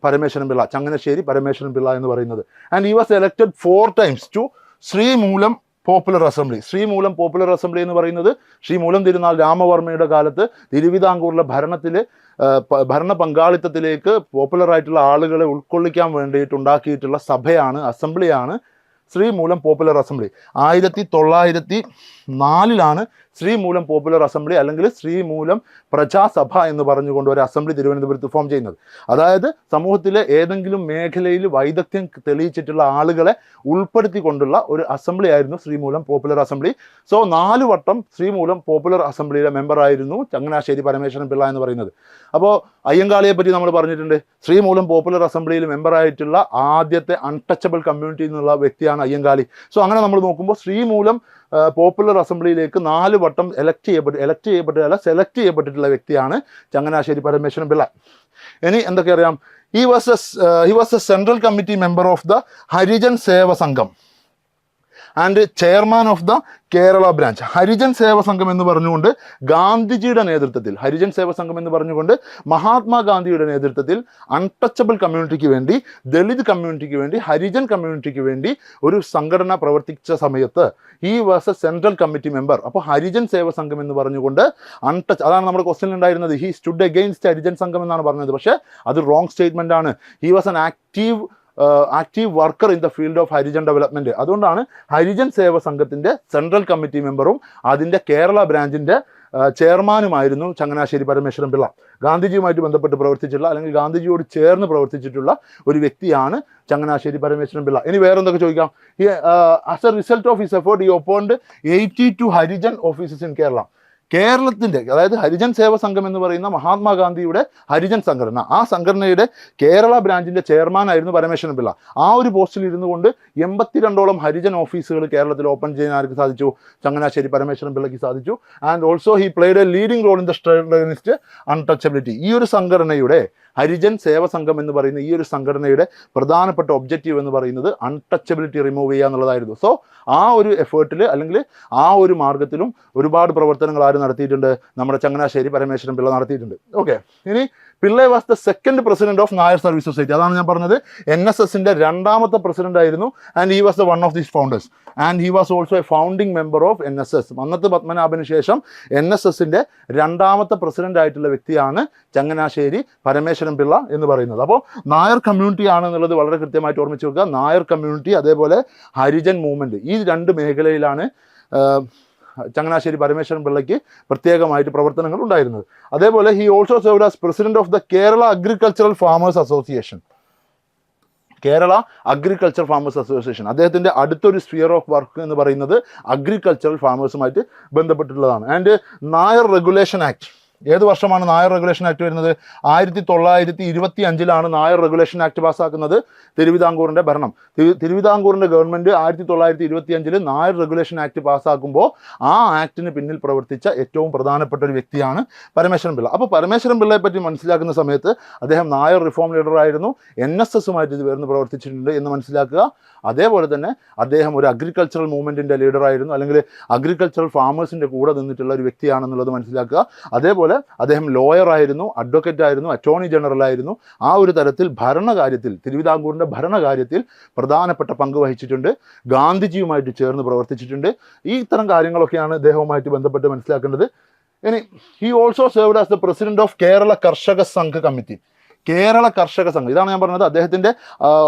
പരമേശ്വരൻ പിള്ള, ചങ്ങനാശ്ശേരി പരമേശ്വരൻ പിള്ള എന്ന് പറയുന്നത്. And he was elected 4 times to Sreemoolam popular assembly. Sreemoolam popular assembly എന്ന് പറയുന്നത് ശ്രീമൂലം തിരുനാൾ രാമവർമ്മയുടെ കാലത്ത് തിരുവിതാംകൂറിലെ ഭരണ പങ്കാളിത്തത്തിലേക്ക് പോപ്പുലറായിട്ടുള്ള ആളുകളെ ഉൾക്കൊള്ളിക്കാൻ വേണ്ടിയിട്ടുണ്ടാക്കിയിട്ടുള്ള സഭയാണ്, അസംബ്ലിയാണ് Sreemoolam popular assembly. 1904 Sreemoolam popular assembly അല്ലെങ്കിൽ ശ്രീമൂലം പ്രജാസഭ എന്ന് പറഞ്ഞുകൊണ്ട് ഒരു അസംബ്ലി തിരുവനന്തപുരത്ത് ഫോം ചെയ്യുന്നത്. അതായത് സമൂഹത്തിലെ ഏതെങ്കിലും മേഖലയിൽ വൈദഗ്ധ്യം തെളിയിച്ചിട്ടുള്ള ആളുകളെ ഉൾപ്പെടുത്തിക്കൊണ്ടുള്ള ഒരു അസംബ്ലി ആയിരുന്നു ശ്രീമൂലം പോപ്പുലർ അസംബ്ലി. സോ 4 വട്ടം ശ്രീമൂലം പോപ്പുലർ അസംബ്ലിയിലെ മെമ്പറായിരുന്നു ചങ്ങനാശ്ശേരി പരമേശ്വരൻ പിള്ള എന്ന് പറയുന്നത്. അപ്പോൾ അയ്യങ്കാളിയെ പറ്റി നമ്മൾ പറഞ്ഞിട്ടുണ്ട്. ശ്രീമൂലം പോപ്പുലർ അസംബ്ലിയിൽ മെമ്പറായിട്ടുള്ള ആദ്യത്തെ അൺടച്ചബിൾ കമ്മ്യൂണിറ്റി എന്നുള്ള വ്യക്തിയാണ് അയ്യങ്കാളി. സോ അങ്ങനെ നമ്മൾ നോക്കുമ്പോൾ ശ്രീമൂലം പോപ്പുലർ അസംബ്ലിയിലേക്ക് 4 വട്ടം സെലക്ട് ചെയ്യപ്പെട്ടിട്ടുള്ള വ്യക്തിയാണ് ചങ്ങനാശ്ശേരി പരമേശ്വരൻ പിള്ള. ഇനി എന്തൊക്കെ അറിയാം? he was a central committee member of the Harijan Seva Sangham and chairman of the Kerala branch. Harijan Seva Sangham എന്ന് പറഞ്ഞുകൊണ്ട് ഗാന്ധിജിയുടെ നേതൃത്വത്തിൽ, ഹരിജൻ സേവ സംഘം എന്ന് പറഞ്ഞുകൊണ്ട് മഹാത്മാഗാന്ധിയുടെ നേതൃത്വത്തിൽ അൺടച്ചബിൾ കമ്മ്യൂണിറ്റിക്ക് വേണ്ടി, ദളിത് കമ്മ്യൂണിറ്റിക്ക് വേണ്ടി, ഹരിജൻ കമ്മ്യൂണിറ്റിക്ക് വേണ്ടി ഒരു സംഘടന പ്രവർത്തിച്ച സമയത്ത് he was A central committee member. അപ്പോൾ ഹരിജൻ സേവ സംഘം എന്ന് പറഞ്ഞുകൊണ്ട് അതാണ് നമ്മുടെ ക്വസ്റ്റ്യൻ ഉണ്ടായിരുന്നത്. ഹി സ്റ്റുഡ് അഗെയിൻസ്റ്റ് ഹരിജൻ സംഘം എന്നാണ് പറഞ്ഞത്. പക്ഷേ അത് റോങ് സ്റ്റേറ്റ്മെന്റ് ആണ്. He was an active worker in the field of Harijan development. അതുകൊണ്ടാണ് ഹരിജൻ സേവ സംഘത്തിന്റെ സെൻട്രൽ കമ്മിറ്റി മെമ്പറും അതിന്റെ കേരള ബ്രാഞ്ചിന്റെ ചെയർമാനുമായിരുന്നു ചങ്ങനാശ്ശേരി പരമേശ്വരൻ പിള്ള. ഗാന്ധിജിയുമായിട്ട് ബന്ധപ്പെട്ട് പ്രവർത്തിച്ചിട്ടുള്ള അല്ലെങ്കിൽ ഗാന്ധിജിയോട് ചേർന്ന് പ്രവർത്തിച്ചിട്ടുള്ള ഒരു വ്യക്തിയാണ് ചങ്ങനാശ്ശേരി പരമേശ്വരൻ പിള്ള. ഇനി വേറെ എന്തൊക്കെ ചോദിക്കാം? As A result of his effort he opened 82 Harijan offices in Kerala. കേരളത്തിൻ്റെ, അതായത് ഹരിജൻ സേവ സംഘം എന്ന് പറയുന്ന മഹാത്മാഗാന്ധിയുടെ ഹരിജൻ സംഘടന, ആ സംഘടനയുടെ കേരള ബ്രാഞ്ചിന്റെ ചെയർമാൻ ആയിരുന്നു പരമേശ്വരൻ പിള്ള. ആ ഒരു പോസ്റ്റിൽ ഇരുന്നു കൊണ്ട് 82ഓളം ഹരിജൻ ഓഫീസുകൾ കേരളത്തിൽ ഓപ്പൺ ചെയ്യാൻ ആർക്ക് സാധിച്ചു? ചങ്ങനാശ്ശേരി പരമേശ്വരൻ പിള്ളയ്ക്ക് സാധിച്ചു. And also he played a leading role in the struggle against untouchability. ഈ ഒരു സംഘടനയുടെ, ഹരിജൻ സേവ സംഘം എന്ന് പറയുന്ന ഈ ഒരു സംഘടനയുടെ പ്രധാനപ്പെട്ട ഒബ്ജക്റ്റീവ് എന്ന് പറയുന്നത് അൺടച്ചബിലിറ്റി റിമൂവ് ചെയ്യുക എന്നുള്ളതായിരുന്നു. സോ ആ ഒരു എഫേർട്ടിൽ അല്ലെങ്കിൽ ആ ഒരു മാർഗത്തിലും ഒരുപാട് പ്രവർത്തനങ്ങൾ ആര് നടത്തിയിട്ടുണ്ട്? നമ്മുടെ ചങ്ങനാശ്ശേരി പരമേശ്വരൻ പിള്ള നടത്തിയിട്ടുണ്ട്. ഓക്കെ, ഇനി Pillai was the second president of Nair service society. അതാണ് ഞാൻ പറഞ്ഞത്. NSSന്റെ 2ാമത്തെ പ്രസിഡന്റ് ആയിരുന്നു. And he was the one of these founders and he was also a founding member of NSS. Mannath പത്മനാഭന് ശേഷം NSSന്റെ 2ാമത്തെ പ്രസിഡന്റ് ആയിട്ടുള്ള വ്യക്തിയാണ് ചങ്ങനാശ്ശേരി പരമേശ്വരൻ പിള്ള എന്ന് പറയുന്നത്. അപ്പോൾ നായർ കമ്മ്യൂണിറ്റി ആണെന്നുള്ളത് വളരെ കൃത്യമായിട്ട് ഓർമ്മിച്ച് വെക്കുക. നായർ കമ്മ്യൂണിറ്റി, അതേപോലെ ഹരിജൻ മൂവ്മെന്റ്, ഈ 2 മേഖലയിലാണ് ചങ്ങനാശ്ശേരി പരമേശ്വരൻ പിള്ളയ്ക്ക് പ്രത്യേകമായിട്ട് പ്രവർത്തനങ്ങൾ ഉണ്ടായിരുന്നത്. അതേപോലെ he also served as president of the Kerala agricultural farmers association. Kerala agriculture farmers association അദ്ദേഹത്തിൻ്റെ അടുത്തൊരു സ്ഫിയർ ഓഫ് വർക്ക് എന്ന് പറയുന്നത് അഗ്രികൾച്ചറൽ ഫാമേഴ്സുമായിട്ട് ബന്ധപ്പെട്ടിട്ടുള്ളതാണ്. ആൻഡ് നായർ റെഗുലേഷൻ ആക്ട്, ഏത് വർഷമാണ് നായർ റെഗുലേഷൻ ആക്ട് വരുന്നത്? 1925 നായർ റെഗുലേഷൻ ആക്ട് പാസ്സാക്കുന്നത്. തിരുവിതാംകൂറിൻ്റെ ഭരണം, തിരുവിതാംകൂറിൻ്റെ ഗവൺമെൻറ് 1925 നായർ റെഗുലേഷൻ ആക്ട് പാസ്സാക്കുമ്പോൾ ആ ആക്ടിന് പിന്നിൽ പ്രവർത്തിച്ച ഏറ്റവും പ്രധാനപ്പെട്ട ഒരു വ്യക്തിയാണ് പരമേശ്വരൻ പിള്ള. അപ്പോൾ പരമേശ്വരൻ പിള്ളയെ പറ്റി മനസ്സിലാക്കുന്ന സമയത്ത് അദ്ദേഹം നായർ റിഫോം ലീഡറായിരുന്നു, NSSുമായിട്ട് ഇത് വരുന്ന പ്രവർത്തിച്ചിട്ടുണ്ട് എന്ന് മനസ്സിലാക്കുക. അതേപോലെ തന്നെ അദ്ദേഹം ഒരു അഗ്രികൾച്ചറൽ മൂവ്മെൻറ്റിൻ്റെ ലീഡറായിരുന്നു, അല്ലെങ്കിൽ അഗ്രികൾച്ചറൽ ഫാമേഴ്സിൻ്റെ കൂടെ നിന്നിട്ടുള്ള ഒരു വ്യക്തിയാണെന്നുള്ളത് മനസ്സിലാക്കുക. അതേപോലെ അദ്ദേഹം ലോയർ ആയിരുന്നു, അഡ്വക്കേറ്റ് ആയിരുന്നു, അറ്റോർണി ജനറൽ ആയിരുന്നു. ആ ഒരു തരത്തിൽ ഭരണകാര്യത്തിൽ, തിരുവിതാംകൂറിൻ്റെ ഭരണകാര്യത്തിൽ പ്രധാനപ്പെട്ട പങ്ക് വഹിച്ചിട്ടുണ്ട്. ഗാന്ധിജിയുമായിട്ട് ചേർന്ന് പ്രവർത്തിച്ചിട്ടുണ്ട്. ഈ ഇത്തരം കാര്യങ്ങളൊക്കെയാണ് അദ്ദേഹവുമായിട്ട് ബന്ധപ്പെട്ട് മനസ്സിലാക്കേണ്ടത്. ഇനി he also served as the president of Kerala കർഷക സംഘ് കമ്മിറ്റി. കേരള കർഷക സംഘം, ഇതാണ് ഞാൻ പറഞ്ഞത്. അദ്ദേഹത്തിൻ്റെ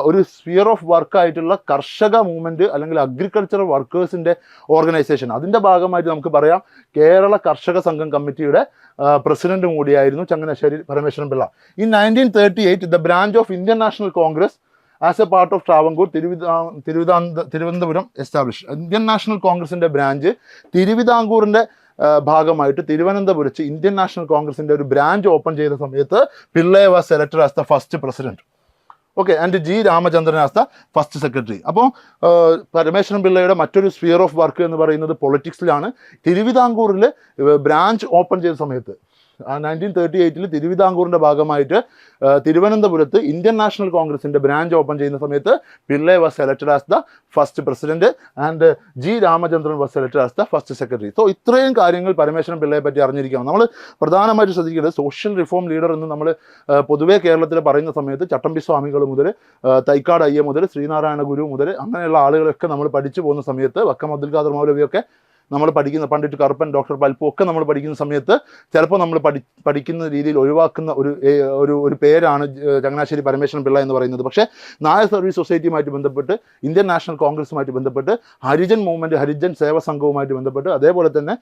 ഒരു സ്ഫിയർ ഓഫ് വർക്കായിട്ടുള്ള കർഷക മൂവ്മെൻറ്റ് അല്ലെങ്കിൽ അഗ്രികൾച്ചറൽ വർക്കേഴ്സിൻ്റെ ഓർഗനൈസേഷൻ, അതിൻ്റെ ഭാഗമായിട്ട് നമുക്ക് പറയാം കേരള കർഷക സംഘം കമ്മിറ്റിയുടെ പ്രസിഡന്റും കൂടിയായിരുന്നു Changanassery Parameswaran Pillai. In 1938 the branch of Indian national Congress as A part of Travancore Thiruvananthapuram establish. Indian national കോൺഗ്രസിൻ്റെ ബ്രാഞ്ച് തിരുവിതാംകൂറിൻ്റെ ഭാഗമായിട്ട് തിരുവനന്തപുരത്ത് ഇന്ത്യൻ നാഷണൽ കോൺഗ്രസിൻ്റെ ഒരു ബ്രാഞ്ച് ഓപ്പൺ ചെയ്ത സമയത്ത് Pillai was selected as the first president. Okay, and G Ramachandran as the first secretary. അപ്പോൾ പരമേശ്വരൻ പിള്ളയുടെ മറ്റൊരു സ്ഫിയർ ഓഫ് വർക്ക് എന്ന് പറയുന്നത് പൊളിറ്റിക്സിലാണ്. തിരുവിതാംകൂറിൽ ബ്രാഞ്ച് ഓപ്പൺ ചെയ്ത സമയത്ത് 1938 തിരുവിതാംകൂറിൻ്റെ ഭാഗമായിട്ട് തിരുവനന്തപുരത്ത് ഇന്ത്യൻ നാഷണൽ കോൺഗ്രസിൻ്റെ ബ്രാഞ്ച് ഓപ്പൺ ചെയ്യുന്ന സമയത്ത് Pillai was selected as the first president and G Ramachandran was selected as the first secretary. So ഇത്രയും കാര്യങ്ങൾ പരമേശ്വരൻ പിള്ളയെ പറ്റി അറിഞ്ഞിരിക്കണം. നമ്മൾ പ്രധാനമായിട്ട് ശ്രദ്ധിക്കേണ്ടത് സോഷ്യൽ റിഫോം ലീഡർ എന്ന് നമ്മൾ പൊതുവേ കേരളത്തിൽ പറയുന്ന സമയത്ത് ചട്ടമ്പി സ്വാമികൾ മുതൽ തൈക്കാട് അയ്യ മുതൽ ശ്രീനാരായണ ഗുരു മുതൽ അങ്ങനെയുള്ള ആളുകളൊക്കെ നമ്മൾ പഠിച്ചു പോകുന്ന സമയത്ത് വക്കം അബ്ദുൽ ഖാദർ മൗലവിയൊക്കെ നമ്മൾ പഠിക്കുന്ന പണ്ഡിറ്റ് കറുപ്പൻ, ഡോക്ടർ പൽപ്പു ഒക്കെ നമ്മൾ പഠിക്കുന്ന സമയത്ത് ചിലപ്പോൾ നമ്മൾ പഠിക്കുന്ന രീതിയിൽ ഒഴിവാക്കുന്ന ഒരു പേരാണ് ചങ്ങനാശ്ശേരി പരമേശ്വരൻ പിള്ള എന്ന് പറയുന്നത്. പക്ഷേ നായർ സർവീസ് സൊസൈറ്റിയുമായിട്ട് ബന്ധപ്പെട്ട്, ഇന്ത്യൻ നാഷണൽ കോൺഗ്രസുമായിട്ട് ബന്ധപ്പെട്ട്, ഹരിജൻ മൂവ്മെൻറ്റ്, ഹരിജൻ സേവ സംഘവുമായിട്ട് ബന്ധപ്പെട്ട്, അതേപോലെ തന്നെ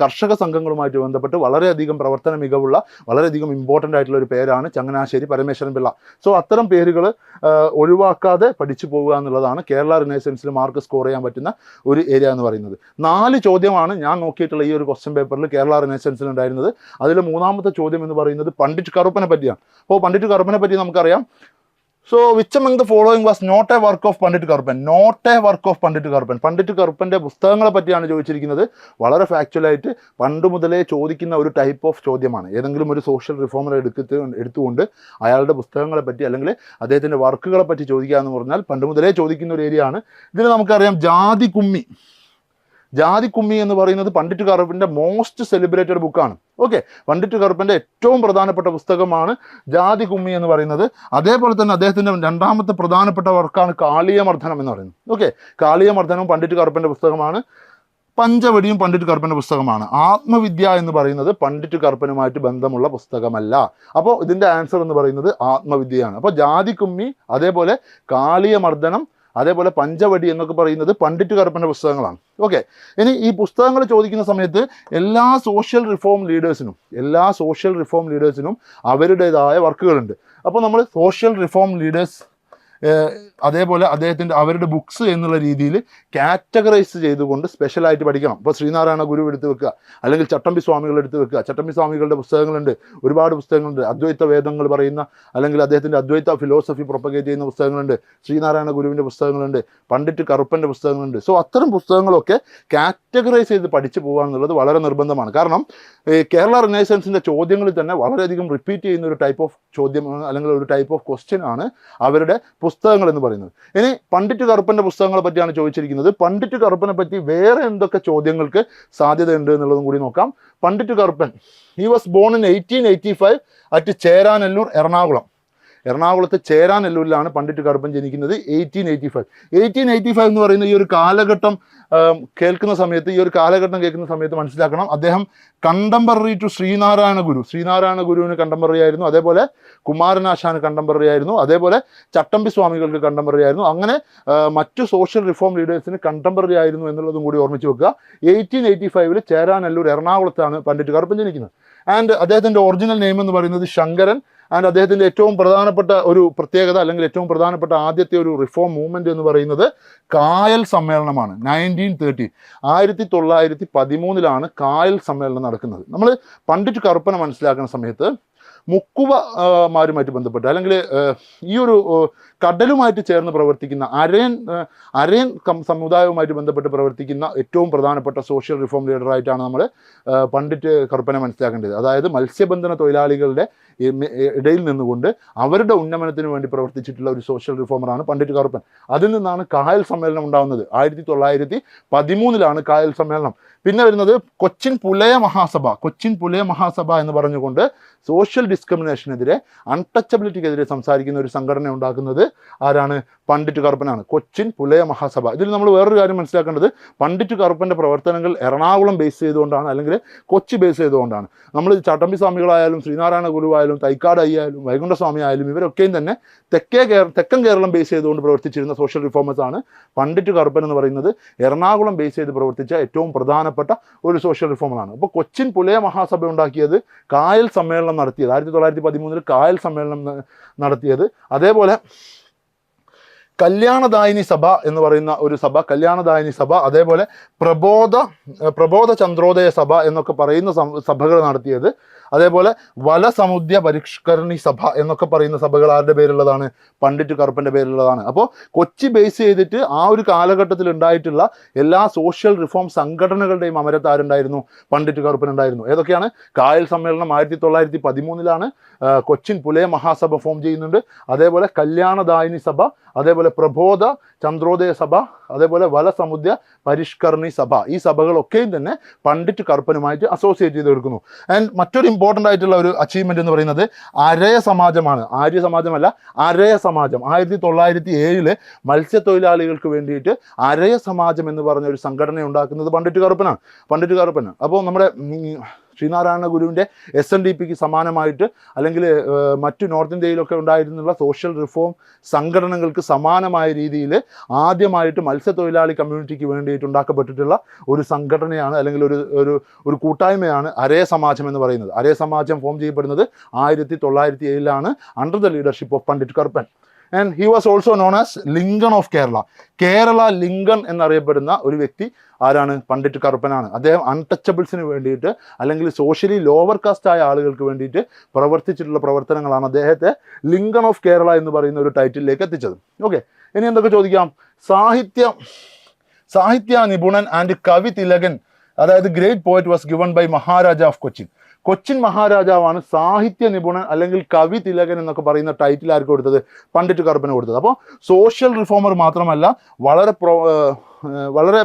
കർഷക സംഘങ്ങളുമായിട്ട് ബന്ധപ്പെട്ട് വളരെയധികം പ്രവർത്തന മികവുള്ള, വളരെയധികം ഇമ്പോർട്ടൻ്റ് ആയിട്ടുള്ള ഒരു പേരാണ് ചങ്ങനാശ്ശേരി പരമേശ്വരൻ പിള്ള. സോ അത്തരം പേരുകൾ ഒഴിവാക്കാതെ പഠിച്ചു പോകുക എന്നുള്ളതാണ് കേരള റിനൈസൻസിൽ മാർക്ക് സ്കോർ ചെയ്യാൻ പറ്റുന്ന ഒരു ഏരിയ എന്ന് പറയുന്നത്. 4 ചോദ്യമാണ് ഞാൻ നോക്കിയിട്ടുള്ള ഈ ഒരു ക്വസ്റ്റ്യൻ പേപ്പറിൽ കേരള റിനൈസൻസിൽ ഉണ്ടായിരുന്നത്. അതിൽ 3ാമത്തെ ചോദ്യം എന്ന് പറയുന്നത് പണ്ഡിറ്റ് കറുപ്പനെ പറ്റിയാണ്. അപ്പോൾ പണ്ഡിറ്റ് കറുപ്പനെ പറ്റി നമുക്കറിയാം. So which among the following was not a work of Pandit Karuppan? Not a work of Pandit Karuppan. Pandit കറുപ്പൻ്റെ പുസ്തകങ്ങളെ പറ്റിയാണ് ചോദിച്ചിരിക്കുന്നത്. വളരെ ഫാക്ച്വലായിട്ട് പണ്ട് മുതലേ ചോദിക്കുന്ന ഒരു ടൈപ്പ് ഓഫ് ചോദ്യമാണ്. ഏതെങ്കിലും ഒരു സോഷ്യൽ റിഫോമർ എടുത്തുകൊണ്ട് അയാളുടെ പുസ്തകങ്ങളെ പറ്റി അല്ലെങ്കിൽ അദ്ദേഹത്തിൻ്റെ വർക്കുകളെ പറ്റി ചോദിക്കുക എന്ന് പറഞ്ഞാൽ പണ്ട് മുതലേ ചോദിക്കുന്ന ഒരു ഏരിയ ആണ്. ഇതിന് നമുക്കറിയാം ജാതി കുമ്മി എന്ന് പറയുന്നത് പണ്ഡിറ്റ് കറുപ്പൻ്റെ മോസ്റ്റ് സെലിബ്രേറ്റഡ് ബുക്കാണ്. ഓക്കെ, പണ്ഡിറ്റ് കറുപ്പൻ്റെ ഏറ്റവും പ്രധാനപ്പെട്ട പുസ്തകമാണ് ജാതി കുമ്മി എന്ന് പറയുന്നത്. അതേപോലെ തന്നെ അദ്ദേഹത്തിൻ്റെ 2ാമത്തെ പ്രധാനപ്പെട്ട വർക്കാണ് കാളിയമർദ്ദനം എന്ന് പറയുന്നത്. ഓക്കെ, കാളിയമർദ്ദനവും പണ്ഡിറ്റ് കറുപ്പൻ്റെ പുസ്തകമാണ്. പഞ്ചവടിയും പണ്ഡിറ്റ് കറുപ്പൻ്റെ പുസ്തകമാണ്. ആത്മവിദ്യ എന്ന് പറയുന്നത് പണ്ഡിറ്റ് കറുപ്പനുമായിട്ട് ബന്ധമുള്ള പുസ്തകമല്ല. അപ്പോൾ ഇതിൻ്റെ ആൻസർ എന്ന് പറയുന്നത് ആത്മവിദ്യയാണ്. അപ്പോൾ ജാതി കുമ്മി, അതേപോലെ കാളിയമർദ്ദനം, അതേപോലെ പഞ്ചവടി എന്നൊക്കെ പറയുന്നത് പണ്ഡിറ്റ് കറുപ്പൻ്റെ പുസ്തകങ്ങളാണ്. ഓക്കെ, ഇനി ഈ പുസ്തകങ്ങൾ ചോദിക്കുന്ന സമയത്ത് എല്ലാ സോഷ്യൽ റിഫോം ലീഡേഴ്സിനും അവരുടേതായ വർക്കുകളുണ്ട്. അപ്പോൾ നമ്മൾ സോഷ്യൽ റിഫോം ലീഡേഴ്സ് അതേപോലെ അവരുടെ ബുക്സ് എന്നുള്ള രീതിയിൽ കാറ്റഗറൈസ് ചെയ്തുകൊണ്ട് സ്പെഷ്യലായിട്ട് പഠിക്കണം. ഇപ്പോൾ ശ്രീനാരായണ ഗുരു എടുത്ത് വെക്കുക, അല്ലെങ്കിൽ ചട്ടമ്പി സ്വാമികൾ എടുത്ത് വെക്കുക. ചട്ടമ്പി സ്വാമികളുടെ പുസ്തകങ്ങളുണ്ട്, ഒരുപാട് പുസ്തകങ്ങളുണ്ട്. അദ്വൈത വേദങ്ങൾ പറയുന്ന, അല്ലെങ്കിൽ അദ്ദേഹത്തിൻ്റെ അദ്വൈത ഫിലോസഫി പ്രൊപ്പഗേറ്റ് ചെയ്യുന്ന പുസ്തകങ്ങളുണ്ട്. ശ്രീനാരായണ ഗുരുവിൻ്റെ പുസ്തകങ്ങളുണ്ട്, പണ്ഡിറ്റ് കറുപ്പൻ്റെ പുസ്തകങ്ങളുണ്ട്. സോ അത്തരം പുസ്തകങ്ങളൊക്കെ കാറ്റഗറൈസ് ചെയ്ത് പഠിച്ചു പോകുക എന്നുള്ളത് വളരെ നിർബന്ധമാണ്. കാരണം കേരള റിനൈസൻസിൻ്റെ ചോദ്യങ്ങളിൽ തന്നെ വളരെയധികം റിപ്പീറ്റ് ചെയ്യുന്ന ഒരു ടൈപ്പ് ഓഫ് ചോദ്യം അല്ലെങ്കിൽ ഒരു ടൈപ്പ് ഓഫ് ക്വസ്റ്റ്യൻ ആണ് അവരുടെ പുസ്തകങ്ങൾ എന്ന് പറയുന്നത്. ഇനി പണ്ഡിറ്റ് കറുപ്പൻ്റെ പുസ്തകങ്ങളെ പറ്റിയാണ് ചോദിച്ചിരിക്കുന്നത്. പണ്ഡിറ്റ് കറുപ്പനെ പറ്റി വേറെ എന്തൊക്കെ ചോദ്യങ്ങൾക്ക് സാധ്യതയുണ്ട് എന്നുള്ളതും കൂടി നോക്കാം. Pandit Karuppan, he was born in 1885 at Cheranalloor, എറണാകുളത്തെ ചേരാനെല്ലൂരിലാണ് പണ്ഡിറ്റ് കറുപ്പൻ ജനിക്കുന്നത്. 1885 എന്ന് പറയുന്ന ഈ ഒരു കാലഘട്ടം കേൾക്കുന്ന സമയത്ത് മനസ്സിലാക്കണം, അദ്ദേഹം കണ്ടംപററി ടു ശ്രീനാരായണ ഗുരുവിന് കണ്ടംപററി ആയിരുന്നു. അതേപോലെ കുമാരനാശാന് കണ്ടംപററി ആയിരുന്നു. അതേപോലെ ചട്ടമ്പി സ്വാമികൾക്ക് കണ്ടംപററി ആയിരുന്നു. അങ്ങനെ മറ്റു സോഷ്യൽ റിഫോം ലീഡേഴ്സിന് കണ്ടംപററി ആയിരുന്നു എന്നുള്ളതും കൂടി ഓർമ്മിച്ച് വെക്കുക. 1885 ചേരാനെല്ലൂർ, എറണാകുളത്താണ് പണ്ഡിറ്റ് കറുപ്പൻ ജനിക്കുന്നത്. ആൻഡ് അദ്ദേഹത്തിൻ്റെ ഒറിജിനൽ നെയിം എന്ന് പറയുന്നത് ശങ്കരൻ. ആൻഡ് അദ്ദേഹത്തിൻ്റെ ഏറ്റവും പ്രധാനപ്പെട്ട ഒരു പ്രത്യേകത, അല്ലെങ്കിൽ ഏറ്റവും പ്രധാനപ്പെട്ട ആദ്യത്തെ ഒരു റിഫോം മൂവ്മെൻറ്റ് എന്ന് പറയുന്നത് കായൽ സമ്മേളനമാണ്. 1913 കായൽ സമ്മേളനം നടക്കുന്നത്. നമ്മൾ പണ്ഡിറ്റ് കറുപ്പനെ മനസ്സിലാക്കുന്ന സമയത്ത് മുക്കുവമാരുമായിട്ട് ബന്ധപ്പെട്ട്, അല്ലെങ്കിൽ ഈ ഒരു കടലുമായിട്ട് ചേർന്ന് പ്രവർത്തിക്കുന്ന അരയൻ സമുദായവുമായിട്ട് ബന്ധപ്പെട്ട് പ്രവർത്തിക്കുന്ന ഏറ്റവും പ്രധാനപ്പെട്ട സോഷ്യൽ റിഫോം ലീഡറായിട്ടാണ് നമ്മൾ പണ്ഡിറ്റ് കറുപ്പനെ മനസ്സിലാക്കേണ്ടത്. അതായത് മത്സ്യബന്ധന തൊഴിലാളികളുടെ ഇടയിൽ നിന്നുകൊണ്ട് അവരുടെ ഉന്നമനത്തിന് വേണ്ടി പ്രവർത്തിച്ചിട്ടുള്ള ഒരു സോഷ്യൽ റിഫോമറാണ് പണ്ഡിറ്റ് കറുപ്പൻ. അതിൽ നിന്നാണ് കായൽ സമ്മേളനം ഉണ്ടാകുന്നത്. 1913 കായൽ സമ്മേളനം. പിന്നെ വരുന്നത് കൊച്ചിൻ പുലയ മഹാസഭ എന്ന് പറഞ്ഞുകൊണ്ട് സോഷ്യൽ ഡിസ്ക്രിമിനേഷനെതിരെ, അൺടച്ചബിലിറ്റിക്കെതിരെ സംസാരിക്കുന്ന ഒരു സംഘടന ഉണ്ടാക്കുന്നത് ആരാണ്? പണ്ഡിറ്റ് കറുപ്പനാണ്. കൊച്ചിൻ പുലയ മഹാസഭ. ഇതിൽ നമ്മൾ വേറൊരു കാര്യം മനസ്സിലാക്കേണ്ടത്, പണ്ഡിറ്റ് കറുപ്പൻ്റെ പ്രവർത്തനങ്ങൾ എറണാകുളം ബേസ് ചെയ്തുകൊണ്ടാണ്, അല്ലെങ്കിൽ കൊച്ചി ബേസ് ചെയ്തുകൊണ്ടാണ്. നമ്മൾ ചട്ടമ്പി സ്വാമികളായാലും ശ്രീനാരായണ ഗുരുവായാലും തൈക്കാട് ആയാലും വൈകുണ്ഠസ്വാമി ആയാലും ഇവരൊക്കെയും തന്നെ തെക്കൻ കേരളം ബേസ് ചെയ്തുകൊണ്ട് പ്രവർത്തിച്ചിരുന്ന സോഷ്യൽ റിഫോമേഴ്സ് ആണ്. പണ്ഡിറ്റ് കറുപ്പൻ എന്ന് പറയുന്നത് എറണാകുളം ബേസ് ചെയ്ത് പ്രവർത്തിച്ച ഏറ്റവും പ്രധാനപ്പെട്ട ഒരു സോഷ്യൽ റിഫോമറാണ്. അപ്പോൾ കൊച്ചിൻ പുലയ മഹാസഭ ഉണ്ടാക്കിയത്, കായൽ സമ്മേളനം നടത്തിയത് 1913 കായൽ സമ്മേളനം നടത്തിയത്. അതേപോലെ കല്യാണദായിനി സഭ എന്ന് പറയുന്ന ഒരു സഭ, അതേപോലെ പ്രബോധ ചന്ദ്രോദയ സഭ എന്നൊക്കെ പറയുന്ന സഭകൾ നടത്തിയത്. അതേപോലെ വലസമുദ്യ പരിഷ്കരണി സഭ എന്നൊക്കെ പറയുന്ന സഭകൾ ആരുടെ പേരുള്ളതാണ്? പണ്ഡിറ്റ് കറുപ്പൻ്റെ പേരുള്ളതാണ്. അപ്പോൾ കൊച്ചി ബേസ് ചെയ്തിട്ട് ആ ഒരു കാലഘട്ടത്തിൽ ഉണ്ടായിട്ടുള്ള എല്ലാ സോഷ്യൽ റിഫോം സംഘടനകളുടെയും അമരത്ത് ആരുണ്ടായിരുന്നു? പണ്ഡിറ്റ് കറുപ്പൻ ഉണ്ടായിരുന്നു. ഏതൊക്കെയാണ്? കായൽ സമ്മേളനം 1913 കൊച്ചിൻ പുലയ മഹാസഭ ഫോം ചെയ്യുന്നുണ്ട്. അതേപോലെ കല്യാണദായിനി സഭ, അതേപോലെ പ്രബോധ ചന്ദ്രോദയ സഭ, അതേപോലെ വലസമുദ്ര പരിഷ്കരണി സഭ, ഈ സഭകളൊക്കെയും തന്നെ പണ്ഡിറ്റ് കറുപ്പനുമായിട്ട് അസോസിയേറ്റ് ചെയ്ത് എടുക്കുന്നു. ആൻഡ് മറ്റൊരു ഇമ്പോർട്ടൻ്റ് ആയിട്ടുള്ള ഒരു അച്ചീവ്മെന്റ് എന്ന് പറയുന്നത് അരയ സമാജമാണ്. ആര്യ സമാജമല്ല, അരയ സമാജം. 1907 മത്സ്യത്തൊഴിലാളികൾക്ക് വേണ്ടിയിട്ട് അരയ സമാജം എന്ന് പറഞ്ഞ ഒരു സംഘടന ഉണ്ടാക്കുന്നത് പണ്ഡിറ്റ് കറുപ്പനാണ്. അപ്പോൾ നമ്മുടെ ശ്രീനാരായണ ഗുരുവിൻ്റെ SNDPക്ക് സമാനമായിട്ട്, അല്ലെങ്കിൽ മറ്റു നോർത്ത് ഇന്ത്യയിലൊക്കെ ഉണ്ടായിരുന്നുള്ള സോഷ്യൽ റിഫോം സംഘടനകൾക്ക് സമാനമായ രീതിയിൽ ആദ്യമായിട്ട് മത്സ്യത്തൊഴിലാളി കമ്മ്യൂണിറ്റിക്ക് വേണ്ടിയിട്ട് ഉണ്ടാക്കപ്പെട്ടിട്ടുള്ള ഒരു സംഘടനയാണ്, അല്ലെങ്കിൽ ഒരു കൂട്ടായ്മയാണ് അരയ സമാജം എന്ന് പറയുന്നത്. അരയ സമാജം ഫോം ചെയ്യപ്പെടുന്നത് 1907 under the leadership of Pandit Karuppan. And he was also known as Lincoln of Kerala Lincoln എന്നറിയപ്പെടുന്ന ഒരു വ്യക്തി ആരാണ്? പണ്ഡിറ്റ് കറുപ്പനാണ്. അദ്ദേഹം അൺടച്ചബിൾസിന് വേണ്ടിയിട്ട്, അല്ലെങ്കിൽ സോഷ്യലി ലോവർ കാസ്റ്റ് ആയ ആളുകൾക്ക് വേണ്ടിയിട്ട് പ്രവർത്തിച്ചിട്ടുള്ള പ്രവർത്തനങ്ങളാണ് അദ്ദേഹത്തെ ലിങ്കൺ ഓഫ് കേരള എന്ന് പറയുന്ന ഒരു ടൈറ്റിലേക്ക് എത്തിച്ചത്. ഓക്കെ, ഇനി എന്തൊക്കെ ചോദിക്കാം? സാഹിത്യ നിപുണൻ ആൻഡ് കവി തിലകൻ, അതായത് great poet was given by Maharaja of Cochin മഹാരാജാവാണ് സാഹിത്യ നിപുണൻ അല്ലെങ്കിൽ കവി തിലകൻ എന്നൊക്കെ പറയുന്ന ടൈറ്റിൽ ആർക്ക് കൊടുത്തത്? പണ്ഡിറ്റ് കറുപ്പന് കൊടുത്തത്. അപ്പോൾ സോഷ്യൽ റിഫോമർ മാത്രമല്ല, വളരെ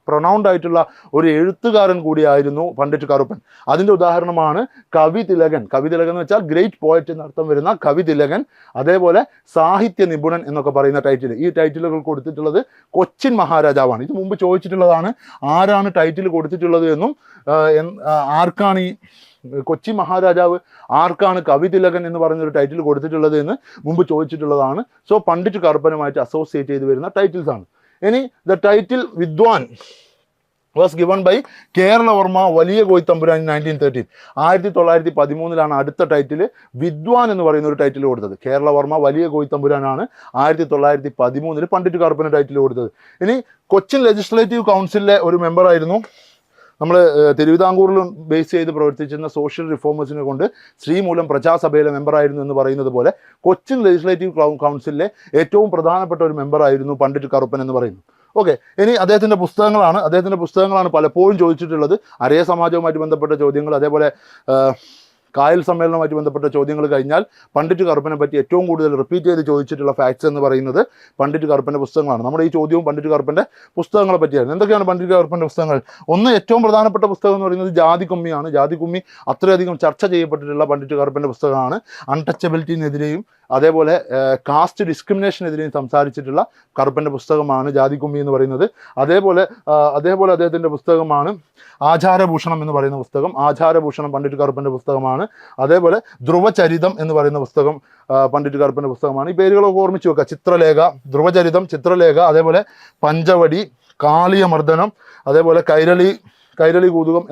പ്രൊണൗൺഡ് ആയിട്ടുള്ള ഒരു എഴുത്തുകാരൻ കൂടിയായിരുന്നു പണ്ഡിറ്റ് കറുപ്പൻ. അതിൻ്റെ ഉദാഹരണമാണ് കവി തിലകൻ എന്ന് വെച്ചാൽ ഗ്രേറ്റ് പോയറ്റ് എന്നർത്ഥം വരുന്ന കവി തിലകൻ. അതേപോലെ സാഹിത്യ നിപുണൻ എന്നൊക്കെ പറയുന്ന ടൈറ്റിൽ, ഈ ടൈറ്റിലുകൾ കൊടുത്തിട്ടുള്ളത് കൊച്ചിൻ മഹാരാജാവാണ്. ഇത് മുമ്പ് ചോദിച്ചിട്ടുള്ളതാണ്, ആരാണ് ടൈറ്റിൽ കൊടുത്തിട്ടുള്ളത് എന്നും ആർക്കാണ് ഈ കൊച്ചി മഹാരാജാവ് ആർക്കാണ് കവി തിലകൻ എന്ന് പറഞ്ഞൊരു ടൈറ്റിൽ കൊടുത്തിട്ടുള്ളത് എന്ന് മുമ്പ് ചോദിച്ചിട്ടുള്ളതാണ്. സോ പണ്ഡിറ്റ് കറുപ്പനുമായിട്ട് അസോസിയേറ്റ് ചെയ്ത് വരുന്ന ടൈറ്റിൽസ് ആണ്. ഇനി ദ ടൈറ്റിൽ വിദ്വാൻ വാസ് ഗിവൺ ബൈ കേരളവർമ്മ വലിയ കോയിത്തമ്പുരാൻ 1913. 1913 അടുത്ത ടൈറ്റിൽ വിദ്വാൻ എന്ന് പറയുന്ന ഒരു ടൈറ്റിൽ കൊടുത്തത്. കേരളവർമ്മ വലിയ കോയിത്തമ്പുരാനാണ് 1913 പണ്ഡിറ്റ് കറുപ്പന് ടൈറ്റിൽ കൊടുത്തത്. ഇനി കൊച്ചിൻ ലെജിസ്ലേറ്റീവ് കൗൺസിലിലെ ഒരു മെമ്പറായിരുന്നു. നമ്മൾ തിരുവിതാംകൂറിലും ബേസ് ചെയ്ത് പ്രവർത്തിച്ചിരുന്ന സോഷ്യൽ റിഫോമേഴ്സിനെ കൊണ്ട് ശ്രീമൂലം പ്രജാസഭയിലെ മെമ്പറായിരുന്നു എന്ന് പറയുന്നത് പോലെ കൊച്ചിൻ ലെജിസ്ലേറ്റീവ് കൗൺസിലിലെ ഏറ്റവും പ്രധാനപ്പെട്ട ഒരു മെമ്പറായിരുന്നു പണ്ഡിറ്റ് കറുപ്പൻ എന്ന് പറയുന്നത്. ഓക്കെ, ഇനി അദ്ദേഹത്തിൻ്റെ പുസ്തകങ്ങളാണ് പലപ്പോഴും ചോദിച്ചിട്ടുള്ളത്. അരയ സമാജവുമായിട്ട് ബന്ധപ്പെട്ട ചോദ്യങ്ങൾ, അതേപോലെ കായൽ സമ്മേളനവുമായിട്ട് ബന്ധപ്പെട്ട ചോദ്യങ്ങൾ കഴിഞ്ഞാൽ പണ്ഡിറ്റ് കറുപ്പനെ പറ്റി ഏറ്റവും കൂടുതൽ റിപ്പീറ്റ് ചെയ്ത് ചോദിച്ചിട്ടുള്ള ഫാക്ട്സ് എന്ന് പറയുന്നത് പണ്ഡിറ്റ് കറുപ്പൻ്റെ പുസ്തകങ്ങളാണ്. നമ്മുടെ ഈ ചോദ്യവും പണ്ഡിറ്റ് കറുപ്പൻ്റെ പുസ്തകങ്ങളെ പറ്റിയായിരുന്നു. എന്തൊക്കെയാണ് പണ്ഡിറ്റ് കറുപ്പൻ്റെ പുസ്തകങ്ങൾ? ഒന്ന്, ഏറ്റവും പ്രധാനപ്പെട്ട പുസ്തകം എന്ന് പറയുന്നത് ജാതിക്കുമ്മിയാണ്. ജാതിക്കുമ്മി അത്രയധികം ചർച്ച ചെയ്യപ്പെട്ടിട്ടുള്ള പണ്ഡിറ്റ് കറുപ്പൻ്റെ പുസ്തകമാണ്. അൺടച്ചബിലിറ്റിനെതിരെയും അതേപോലെ കാസ്റ്റ് ഡിസ്ക്രിമിനേഷനെതിരെയും സംസാരിച്ചിട്ടുള്ള കറുപ്പൻ്റെ പുസ്തകമാണ് ജാതിക്കുമ്മി എന്ന് പറയുന്നത്. അതേപോലെ അദ്ദേഹത്തിൻ്റെ പുസ്തകമാണ് ആചാരഭൂഷണം എന്ന് പറയുന്ന പുസ്തകം. ആചാരഭൂഷണം പണ്ഡിറ്റ് കറുപ്പൻ്റെ പുസ്തകമാണ്. അതേപോലെ ധ്രുവചരിതം എന്ന് പറയുന്ന പുസ്തകം പണ്ഡിറ്റ് കറുപ്പൻ്റെ പുസ്തകമാണ്. ഈ പേരുകളൊക്കെ ഓർമ്മിച്ച് വെക്കുക. ചിത്രലേഖ, ധ്രുവചരിതം, ചിത്രലേഖ, അതേപോലെ പഞ്ചവടി, കാളിയമർദ്ദനം, അതേപോലെ കൈരളി കൗതുകം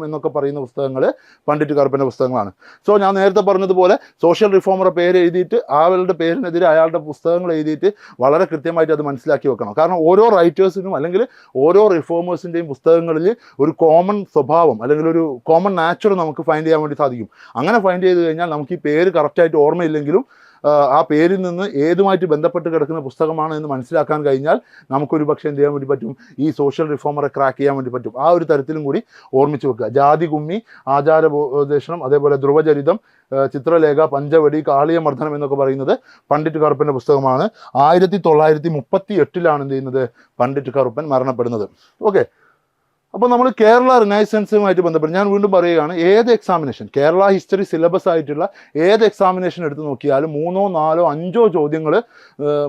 എന്നൊക്കെ പറയുന്ന പുസ്തകങ്ങൾ പണ്ഡിറ്റ് കറുപ്പൻ്റെ പുസ്തകങ്ങളാണ്. സോ ഞാൻ നേരത്തെ പറഞ്ഞതുപോലെ സോഷ്യൽ റിഫോമറുടെ പേര് എഴുതിയിട്ട് ആളുടെ പേരിനെതിരെ അയാളുടെ പുസ്തകങ്ങൾ എഴുതിയിട്ട് വളരെ കൃത്യമായിട്ട് അത് മനസ്സിലാക്കി വെക്കണം. കാരണം ഓരോ റൈറ്റേഴ്സിനും അല്ലെങ്കിൽ ഓരോ റിഫോമേഴ്സിൻ്റെയും പുസ്തകങ്ങളിൽ ഒരു കോമൺ സ്വഭാവം അല്ലെങ്കിൽ ഒരു കോമൺ നാച്ചർ നമുക്ക് ഫൈൻഡ് ചെയ്യാൻ വേണ്ടി സാധിക്കും. അങ്ങനെ ഫൈൻഡ് ചെയ്ത് കഴിഞ്ഞാൽ നമുക്ക് ഈ പേര് കറക്റ്റായിട്ട് ഓർമ്മയില്ലെങ്കിലും ആ പേരിൽ നിന്ന് ഏതുമായിട്ട് ബന്ധപ്പെട്ട് കിടക്കുന്ന പുസ്തകമാണ് എന്ന് മനസ്സിലാക്കാൻ കഴിഞ്ഞാൽ നമുക്കൊരു പക്ഷേ എന്ത് ചെയ്യാൻ വേണ്ടി പറ്റും? ഈ സോഷ്യൽ റിഫോമറെ ക്രാക്ക് ചെയ്യാൻ വേണ്ടി പറ്റും. ആ ഒരു തരത്തിലും കൂടി ഓർമ്മിച്ച് വെക്കുക. ജാതികുമ്മി, ആചാരബോധേഷണം, അതേപോലെ ധ്രുവചരിതം, ചിത്രലേഖ, പഞ്ചവടി, കാളിയമർദ്ദനം എന്നൊക്കെ പറയുന്നത് പണ്ഡിറ്റ് കറുപ്പൻ്റെ പുസ്തകമാണ്. 1938 എന്ത് ചെയ്യുന്നത്? പണ്ഡിറ്റ് കറുപ്പൻ മരണപ്പെടുന്നത്. ഓക്കെ, അപ്പോൾ നമ്മൾ കേരള റിനൈസൻസുമായിട്ട് ബന്ധപ്പെട്ട് ഞാൻ വീണ്ടും പറയുകയാണ്, ഏത് എക്സാമിനേഷൻ, കേരള ഹിസ്റ്ററി സിലബസ് ആയിട്ടുള്ള ഏത് എക്സാമിനേഷൻ എടുത്ത് നോക്കിയാലും 3, 4, 5 ചോദ്യങ്ങൾ,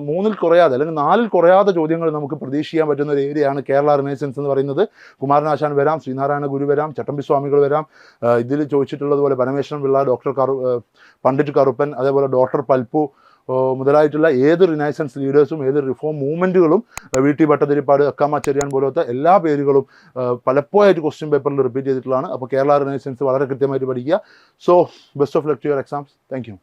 3-ൽ കുറയാതെ അല്ലെങ്കിൽ 4-ൽ കുറയാതെ ചോദ്യങ്ങൾ നമുക്ക് പ്രതീക്ഷിക്കാൻ പറ്റുന്ന ഒരു ഏരിയയാണ് കേരള റിനൈസൻസ് എന്ന് പറയുന്നത്. കുമാരനാശാൻ വരാം, ശ്രീനാരായണ ഗുരു വരാം, ചട്ടമ്പി സ്വാമികൾ വരാം, ഇതിൽ ചോദിച്ചിട്ടുള്ളതുപോലെ പരമേശ്വരൻ പിള്ള, പണ്ഡിറ്റ് കറുപ്പൻ, അതേപോലെ ഡോക്ടർ പൽപ്പു മുതലായിട്ടുള്ള ഏത് റിനൈസൻസ് ലീഡേഴ്സും ഏത് റിഫോം മൂവ്മെൻറ്റുകളും, VT ഭട്ടതിരിപ്പാട്, അക്കാമ ചെറിയാൻ പോലത്തെ എല്ലാ പേരുകളും പലപ്പോഴായിട്ട് ക്വസ്റ്റ്യൻ പേപ്പറിൽ റിപ്പീറ്റ് ചെയ്തിട്ടുള്ളതാണ്. അപ്പോൾ കേരള റിനൈസൻസ് വളരെ കൃത്യമായിട്ട് പഠിക്കുക. So best of luck to your exams. Thank U.